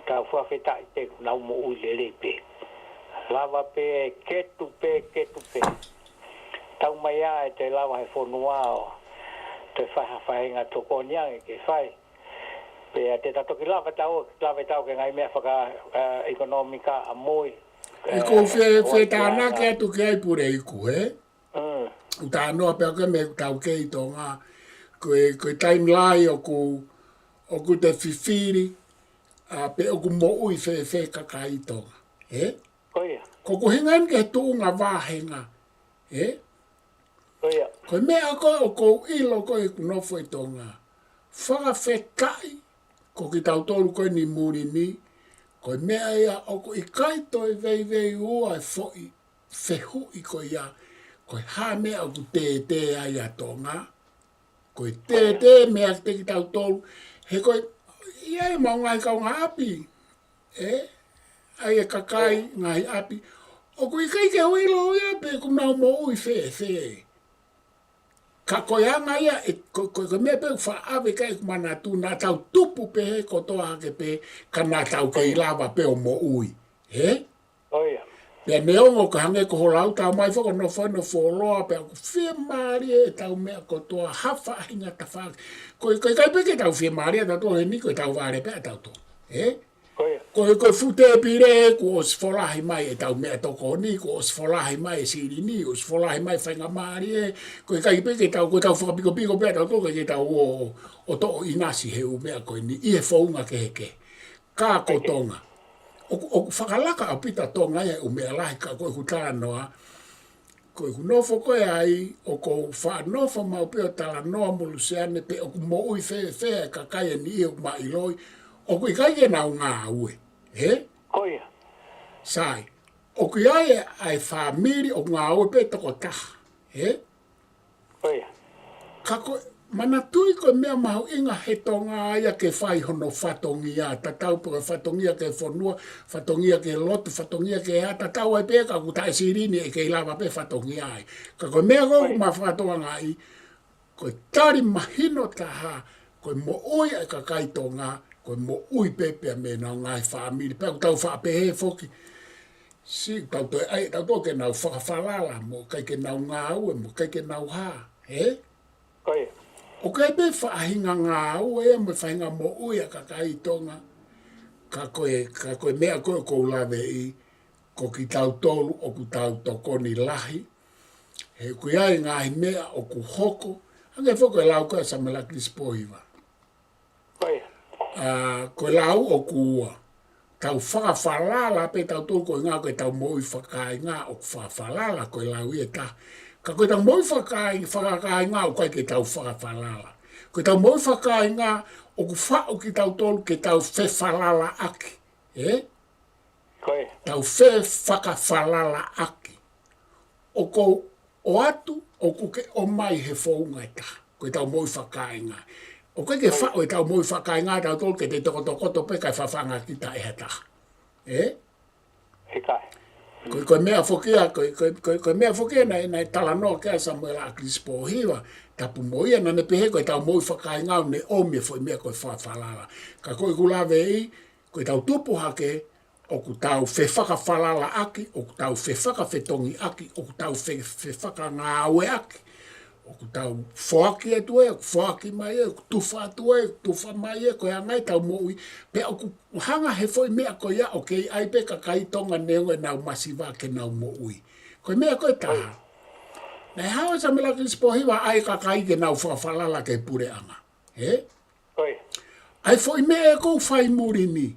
ka whawhetai te nau mo ui le pe. Lava pe ketu pe. Tau mai a te lava he whonua o te whainga toko niang ke whai. Pe te tatoki lava tau ke ngai mea whaka ekonomika a moi. E ko whe tāna ke atu ke ai pure iku, he? Tā noa pia ke me tau ke i tō ngā. Koe time lai o ku te whiwhiri, pe o ku mo ui whe kaka i tō ngā, he? Koia. Ko ku hingan ke tūnga wāhenga, he? Koia. Koe mea koe o kou ilo koe ku nofo i tō ngā. Whakawhekai, ko ki tau tōru koe ni muri ni, koe mea ia o ko i kaito e vei ua e fōi, whehu i koe ia, koe hā mea o ku te ai a tō ngā, koe te mea te ki tau tōru, he koe, ia e mau ngai kau ngā api, ai e kakai ngai api, o koe i kai ke huilo ia pe ku nau mo ui whe. Ka koe anga ia, koe mea pe wha awe kai kumana tu nā tau tupu pe he kotoa hake pe, ka nā tau kei lava pe o mo ui, he? Oia. Pea neongo ka hange ko holau tau mai whaka no whano wholoa, pea ko whia maari e tau mea kotoa, hawha hinga ta whake. Koe kai peke tau whia maari e tau he ni koe tau vare pea tau tō, he? Koe fute pire ko os folahi mai e tau mea toko ni, ko os folahi mai e siri ni, os folahi mai whainga maari e, koe kai peke tau, koe tau whakapiko pea tau tō ke tau o to inasi he u mea koe ni, i he whaunga ke heke, ka kotonga. O whakalaka a pita tonga e u mea lahi ka koe kutara noa, koe kunofo koe ai, o ko whanofo mau peo tala noa mulu seane pe o ku mo ui whea ka kai e ni i o ma iloi, o kui kai e nau ngā ue, he? Koia. Sai, o kui ai whamiri o ngā ue pe toko taha, he? Koia. Ka koe, mana tui koe mea mahu inga he tonga aia ke whai hono whatongia, tatau po ke whatongia ke whanua, whatongia ke lotu, whatongia ke hea, tatau ai peka ku tae sirini e ke ilawa pe whatongia ai. Ka koe mea koe ma whatonga ngai, koe tari mahino taha, koe mo oi ai ka kai tonga, koe mo ui pepea me nau ngai whamiri, pea ku tau whapehe foki. Si, tau toi ai, tau toi ke nau whakawhalala, mo kai ke nau ngā ue, mo kai ke nau hā, he? Koia. O kai pe whaahinga ngā ue, mo whahinga mo ui a kakai tonga, ka koe mea koe kou lawe i, ko ki tau tolu o ku tau toko ni lahi, he kui ai ngāhi mea o ku hoko, hange whoko e lau koe sa mela kispohiwa. Koia. Koe lau o ku ua, tau whakawhalala pe tau tolu koe ngā koe tau mo i whakai ngā o ku whakawhalala koe lau i e ta. Ka koe tau moi whakai ngā o kai ke tau whakawhalala. Koe tau moi whakai ngā o ku whao ki tau tolu ke tau whewhalala aki. Koe. Tau whewhakawhalala aki. O kou o atu o ku ke o mai he whaunga e taha. Koe tau moi whakai ngā. O kai ke whao e tau moi whakai ngā tau tolu ke te tokoto pe kai whawhanga ki ta e he taha. Hikai. Koe mea whokia, koe mea whokia nei tala noa kia Samuel a Crispo hiwa, tapu mo ia na ne pehe koe tau moi whakai ngau ne omie fwoi mea koe whawhalala. Ka koe kulawe i, koe tau tupu hake, o ku tau whewhakawhalala aki, o ku tau whewhakawhetongi aki, o ku tau whewhakangāwe aki, o ku tau whoaki e tue, o ku whoaki mai e, o ku tuwha tue, o ku tuwha mai e, koe angai tau mo ui, pe o ku hanga he foi mea koe ia, o kei ai pe ka kai tonga neo e nau masiwa ke nau mo ui. Koe mea koe taha. Nei hawa sa mela Crispo hiwa ai ka kai ke nau whawhalala ke pure anga. He? Koe. Ai foi mea e kou whai muri ni.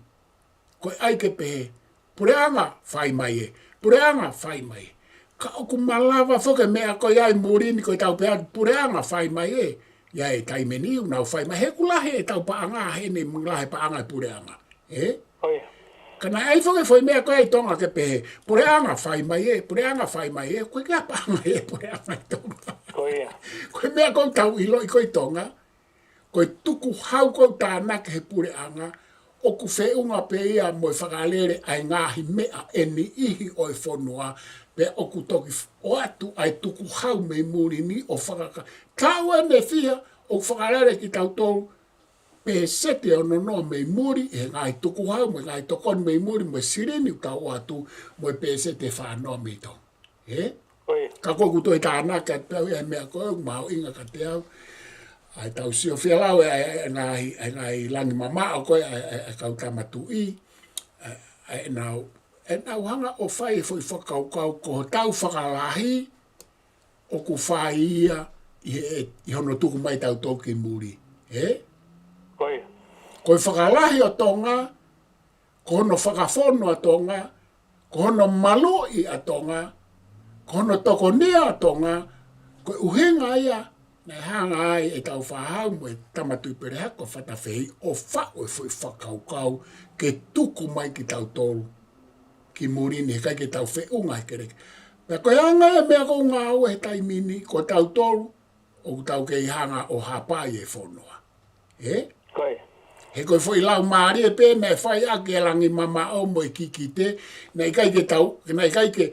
Koe ai ke pehe. Pure anga whai mai e. Pure anga whai mai e. Ka oku malawa whoke mea koe ai muri ni koe tau pea pure anga whai mai e. Ia e taimeni u nau whai mai. He kulahe e tau pa anga he ne munglahe pa anga pure anga. He? Koe. Kana ai whoke foi mea koe ai tonga ke pehe. Pure anga whai mai e. Pure anga whai mai e. Koe kia pa anga e pure anga i tonga. Koe. Koe mea kou tau ilo i koe tonga. Koe tuku hau kou tānake he pure anga. O ku whiunga pe ia mo i whakalere ai ngāhi mea e ni ihi o i whonua pe oku toki o atu ai tuku hau me muri ni o whakaka. Tau e me fia o whakarere ki tau tolu pe sete o no me muri e ngai tuku hau me ngai tokon me muri me sirini tau o atu mo pe sete whanau me tau. Ka koku toi tāna ka tau e mea koe mau inga ka te au. Ai tau sio whialau e ngai langi mama o koe e kau tamatu i. E nau hanga o whai foi whakaukau ko tau whakalahi o ku whai ia i hono tuku mai tau toki muri. Koe. Koe whakalahi o tonga, ko hono whakafono a tonga, ko hono maloi a tonga, ko hono tokonia a tonga, koe uhinga ia, nei hanga ai e tau whahau mo e tamatui perehako whatawhei o whao e foi whakaukau ke tuku mai ki tau tolu. Ki murini kai ke tau whiunga kereke. Pea koe anga e mea ko ngā au he taimini ko tau tolu o tau kei hanga o hapai e whonoa. Koe. He koe foi lau maari e pe me whai ake e langi mama o mo e kiki te. Nei kai ke tau, nei kai ke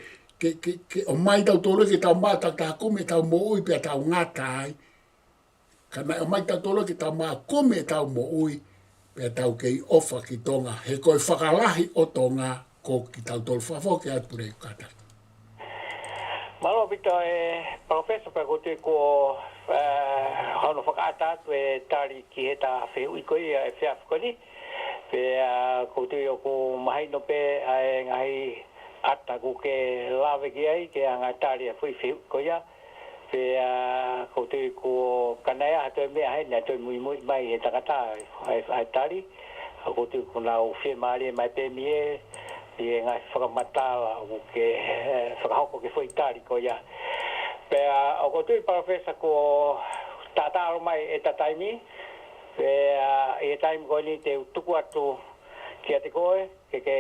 o mai tau tolu ke tau maa tak taha kume tau mo ui pia tau ngata ai. Kana o mai tau tolu ke tau maa kume tau mo ui pia tau kei ofa ki tonga. He koe whakalahi o tonga ko ki tau tolu whafo ke atu rei kata. Malo pito e professor pa ko te ko hono whakaata atu e tari ki he ta wheu i koe e whiaf koni. Pe ko te o ko mahi no pe ai ngai ata ko ke lawe ki ai ke anga tari a whui wheu koe ia. Pe ko te ko kanaya ato e mea hei na toi mui mai he takata ai tari. Ko te ko nau whi maari mai pe mie i ngai whakamatala o ke whakahoko ke whui tari ko ia. Pea o ko tui professor ko tātaro mai e tataimi. Pea e taimi ko ni te tuku atu ki ate koe ke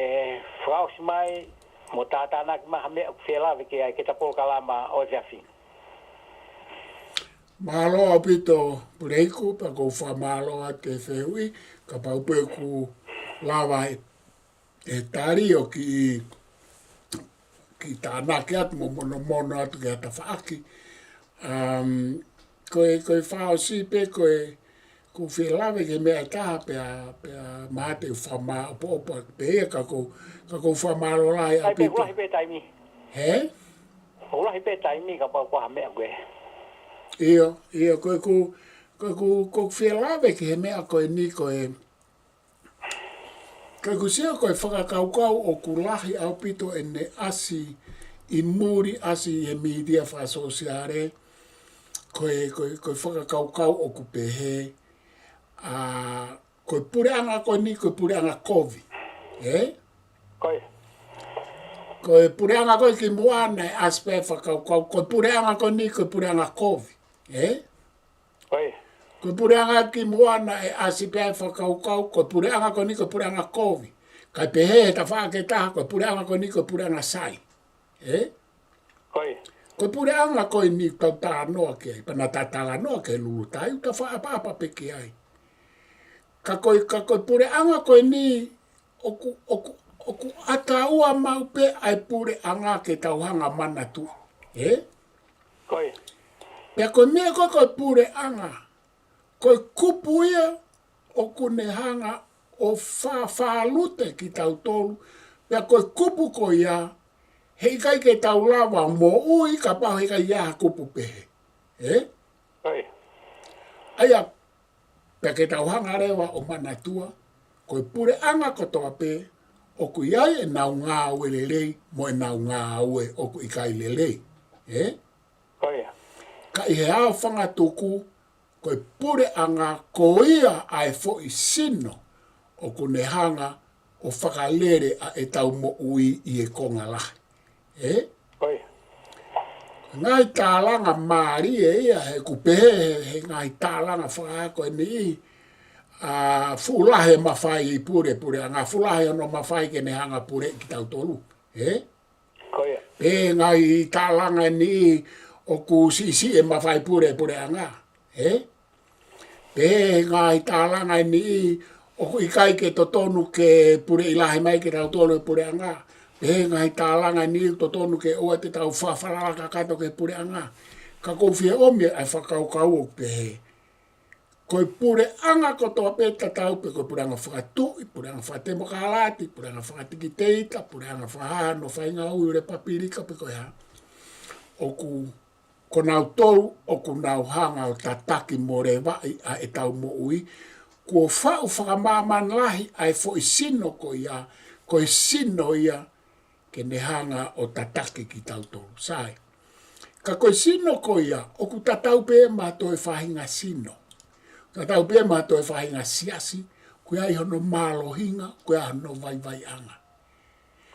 whakausi mai mo tātana ki maha mea whialawe ke ai ke tapolo kalama o Jafi. Malo apito pureiku pa ko whamalo a te whehui ka paupeku lawa e tari o ki tāna ke atu mo mono atu ke ata whaaki. Koe whao si pe koe ko whilawe ke mea taha pea mahate u whama opo pe ea ka ko whamalo lai Ai pe apito. hulahi pe taimi. He? Hulahi pe taimi ka pau koha mea koe. Ia koe ko whilawe ke he mea koe ni koe ku sia koe whakakaukau o ku lahi au pito e ne asi i muri asi e media whaasosiare koe whakakaukau o ku pehe koe pureanga koe ni koe pureanga kovi Koe. koe pureanga koe ki moana e aspe whakaukau koe pureanga koe ni koe pureanga kovi Koe. Koe pureanga ki moana e asipea whakaukau, koe pureanga ko ni koe pureanga kovi. Kai pehe e ta whaake taha, koe pureanga ko ni koe pureanga sai. Koe. Koe pureanga koe ni tau tā noa ke ai, pana tā tāla noa ke lulu tai, uta whaapapa peke ai. Ka koe pureanga koe ni oku ata ua maupe ai pureanga ke tauhanga mana tu. Koe. Pea koe mea koe pureanga, koe kupu ia o kune hanga o whaalute ki tau tolu. Pea koe kupu ko ia, hei kai ke tau lawa mo ui ka pao hei kai ia kupu pehe. Koe. Aia, pea ke tau hanga rewa o manatua, koe pure anga kotoa pe, o ku iai e nau ngā ue lelei, mo e nau ngā ue o ku ikai lelei. Koe. Ka i he ao whangatuku, koe pure anga ko ia ai fo i sino o kune hanga o whakalere a e tau mo ui i e konga lahi. Koe. Ngai tālanga maari e ia he kupehe he ngai tālanga whakaako e ni i fulahe mawhai i pure anga fulahe ano mawhai ke ne hanga pure ki tau tolu. Koe. E ngai tālanga e ni i o ku sisi e mawhai pure anga. Pe ngai tālanga ni o ku ikai ke totonu ke pure ilahi mai ke tau tolu pure anga. E ngai tālanga ni to tonu ke o te tau whawharara ka kato ke pure anga. Ka kouwhia ome ai whakau kau o pe he. Koe pure anga ko toa peta tau pe koe pure anga whakatui, pure anga whatemo ka halati, pure anga whakatiki teita, pure anga whahano whainga ui ure papirika pe koe ha. Oku ko nau tolu, oku nau hanga o tataki mo re vai a e tau mo ui. Kua whau whakamaman lahi ai fo i sino ko ia, koe sino ia, ke ne hanga o tatake ki tau tolu. Sai. Ka koe sino ko ia, oku tatau pe ma toi whahinga sino. Tatau pe ma toi whahinga siasi, koe ai hono malo hinga, koe ai hono vai vai anga.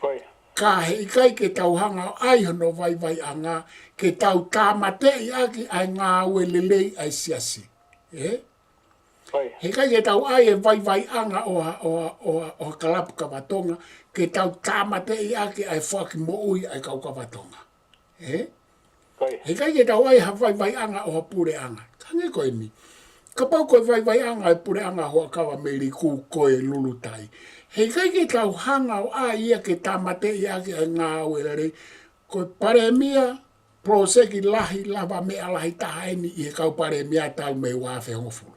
Koe. Ka he ikai ke tau hanga ai hono vai vai anga, ke tau tāmate i aki ai ngā ue lelei ai siasi. He kai ke tau ai e vai vai anga o kalapu kawatonga, ke tau tāmate i aki ai whaki mo ui ai kau kawatonga. He kai ke tau ai ha vai vai anga o pure anga. Kange koe ni. Ka pau koe vai vai anga e pure anga hoa kawa meri ku koe lulutai. He kai ke tau hanga o a ia ke tāmate i aki ai ngā ue lelei, koe pare mia, proseki lahi lava me alahi tahaini i he kau pare mia tau me wafe hongofuru.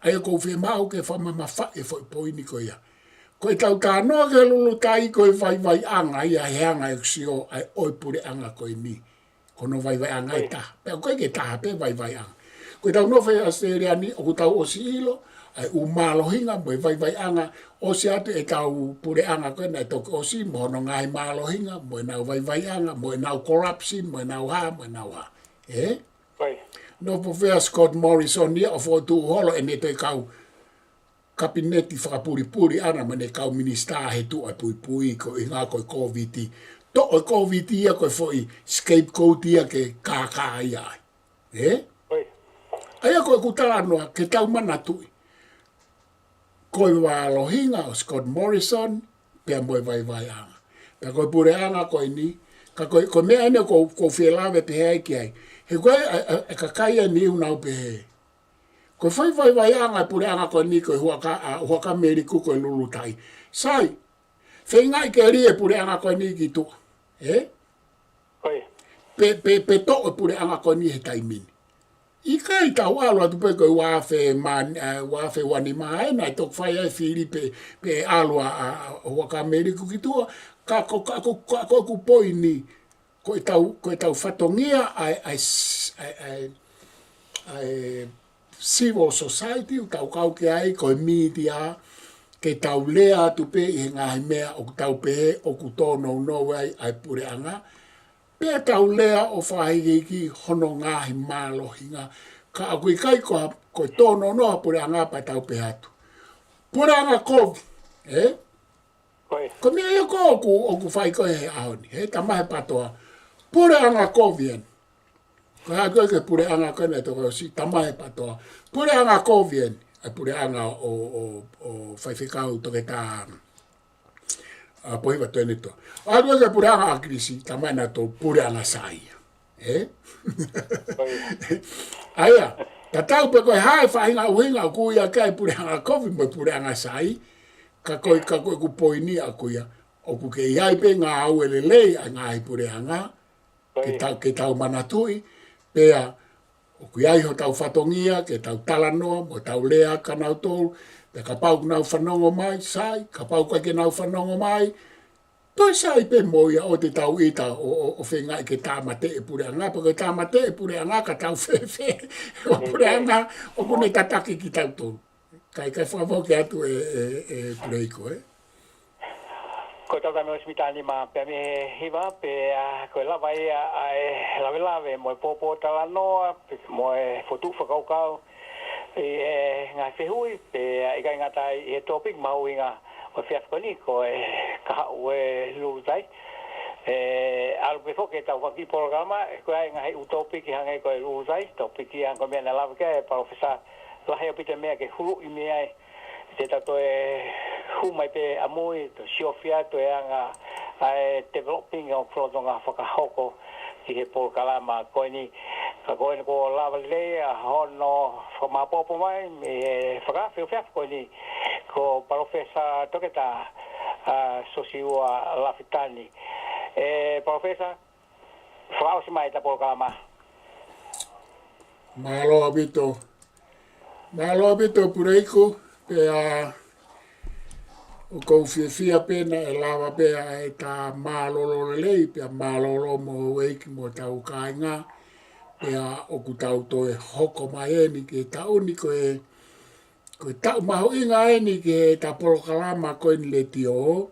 Ai ko fe mau ke whamama whae fo i poini ko ia. Koe tau tā noa ke lulu tai koe vai vai anga ia he anga e ksio ai oi pure anga koe ni. Kono vai vai anga i taha. Pea koe ke taha pe vai vai anga. Koe tau no whai Australia ni o tau osi ilo ai umalo hinga mo vai vai anga osi atu e tau pure anga koe na e toke osi mo no ngai malo hinga mo e nau vai vai anga mo e nau corruption mo e nau ha mo e nau ha. No po whea Scott Morrison ni o fo tu holo e ne toi kau kabineti whakapuri ana ma ne kau minister he tu ai pui pui ko i ngā koe COVID. To o COVID ia koe fo i scapegoat ia ke kaka ia. Aia koe kutala noa ke tau manatui. Koe wa lohinga o Scott Morrison pia moe vai vai anga. Pia koe pure anga koe ni. Ka koe mea ene ko whielawe pe hea ki ai. He koe e kakaia ni unau pe he. Koe whai vai vai anga pure anga koe ni koe huaka meri ku koe lulu tai. Sai, whengai ke rie pure anga koe ni ki tua. Pe to e pure anga koe ni he taimini. I kai tau alo atu pe koe wafe wani maa nai tok whai ai whiri pe alo a huaka meri ku ki tua. Ka koe ku poi ni. Koe tau whatongia ai civil society, tau kau ke ai, koe media, ke tau lea atu pe i he ngahi mea o tau pe o ku tōnou no ai pure anga. Pe tau lea o whahigiki hono ngahi malo hinga. Ka aku i kai koe tōnou no pure anga pa tau pe atu. Pure anga kovi, ko mea ia ko oku whai koe he ahoni, tamahe patoa. Pure anga kovien. Ko ha koe ke pure anga koe ne toko si tamahe patoa. Pure anga kovien. Ai pure anga o whaiwhikau toke tā pohiwa tuene to. Ha koe ke pure anga akrisi tamahe na to pure anga saia. Aia, ta tau pe koe hae whainga uhinga o kuia kai pure anga kovien mo pure anga sai. Ka koe ku poini a kuia. O ku ke iai pe ngā au ele lei a ngā i pure anga. Ke tau manatui, pea o kui ai ho tau whatongia, ke tau talanoa, mo tau lea ka nau tolu, pe ka pau nau whanongo mai, sai, ka pau kai ke nau whanongo mai, toi sai pe moia o te tau ita o whenga i ke tāmate e pure anga, pa ke tāmate e pure anga ka tau whewhe, o pure anga, o kune tataki ki tau tolu. Kai whawauke atu e pure iko, Ko tau ka meos mitani ma pe me hiva pe ko la vai ai lave mo popo tala no mo fotu whakaukau ngā whehui pe i kai ngata i topic mau inga o whiafkoni ko ka hau lulu tai alu pe foke tau whaki programa ko ai ngā utopic i hangai ko lulu tai topic i hango mea na lave ke profesa lahe o pite mea ke hulu i mea te tato humai pe amui to siofia to anga developing o protonga whakahoko ki he Paul Kalama koe ni ka koe ni ko lava le hono whamapopo mai me whakawhiwhiaf koe ni ko profesa toketa sosiua lafitani professor frau si mai ta programa Malo bito pureiku pe a o kou fia pena e lava pe a e ta malolo lei pe a malolo mo weiki mo tau kainga pe a o ku tau to e hoko mai eni ke tau ni ko e tau maho inga eni ke ta porokalama ko ni le tio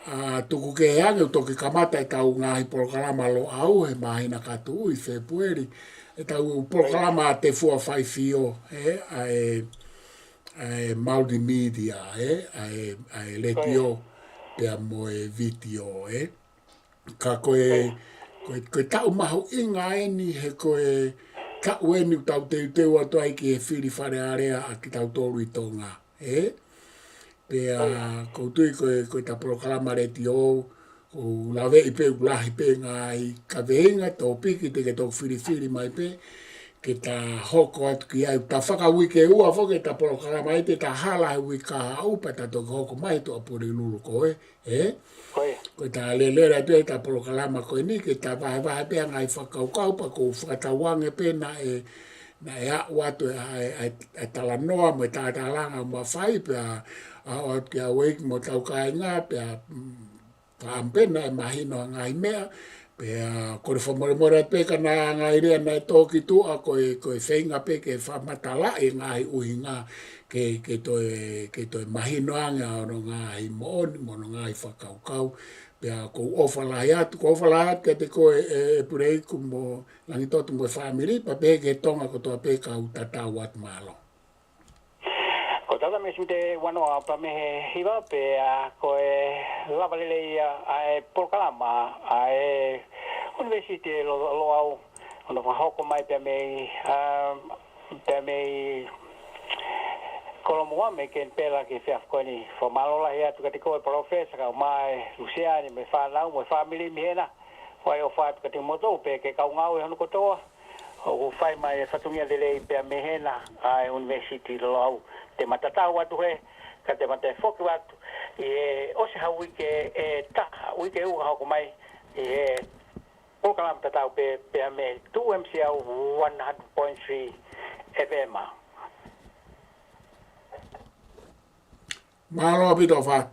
a tuku ke hange to ke kamata e tau ngahi porokalama lo au he mahina katu i Februari e tau porokalama te fua fai fio ai multimedia ai letio pe mo e video ka ko tau maho inga eni he ko e ka weni tau te wa to ai ki fili fare area a ki tau toru i tonga pe ko tui ko ta programa letio o lave i pe ulahi pe ngai ka veinga to piki te ke to fili mai pe ke ta hoko atu ki ai ta whaka wike ua whoke ta programa i te ta hala i wika au pa ta toki hoko mai to apuri lulu koe ko ta lelera tu ta programa koe ni ke ta vahe pe ngai whakaukau pa ko whakatawange pe na e a watu e talanoa mo ta talanga ma whai pe a o ke a wake mo tau kainga pe a pampena e mahino ngai mea pe ko le famore pe kana ngai rea na toki tu a ko feinga pe ke fa matala e ngai uhinga ke to mahino anga no ngai mo no ngai whakaukau pe ko ofala ya ko ofala ke te ko e purei mo langi totu mo family pa pe ke tonga ko to pe ka utata wat malo ko tala me sinte wano pa me hiva pe ko lava lele ai programa ai university lo au ono fa hoko mai pe me kolomoa me ken pela ke fe afkoni fo malola ya tu katiko professor ka mai luciani me fa lau mo family mi hena foi o fa ka te moto pe ke ka ngau e ko to o fai mai fatungia dele pe me hena ai university lo au te matata watu he ka te mate foku watu o se ha wike ta wike u ha ko mai o kala tata pe me 2 MCL 100.3 FM malo bito fat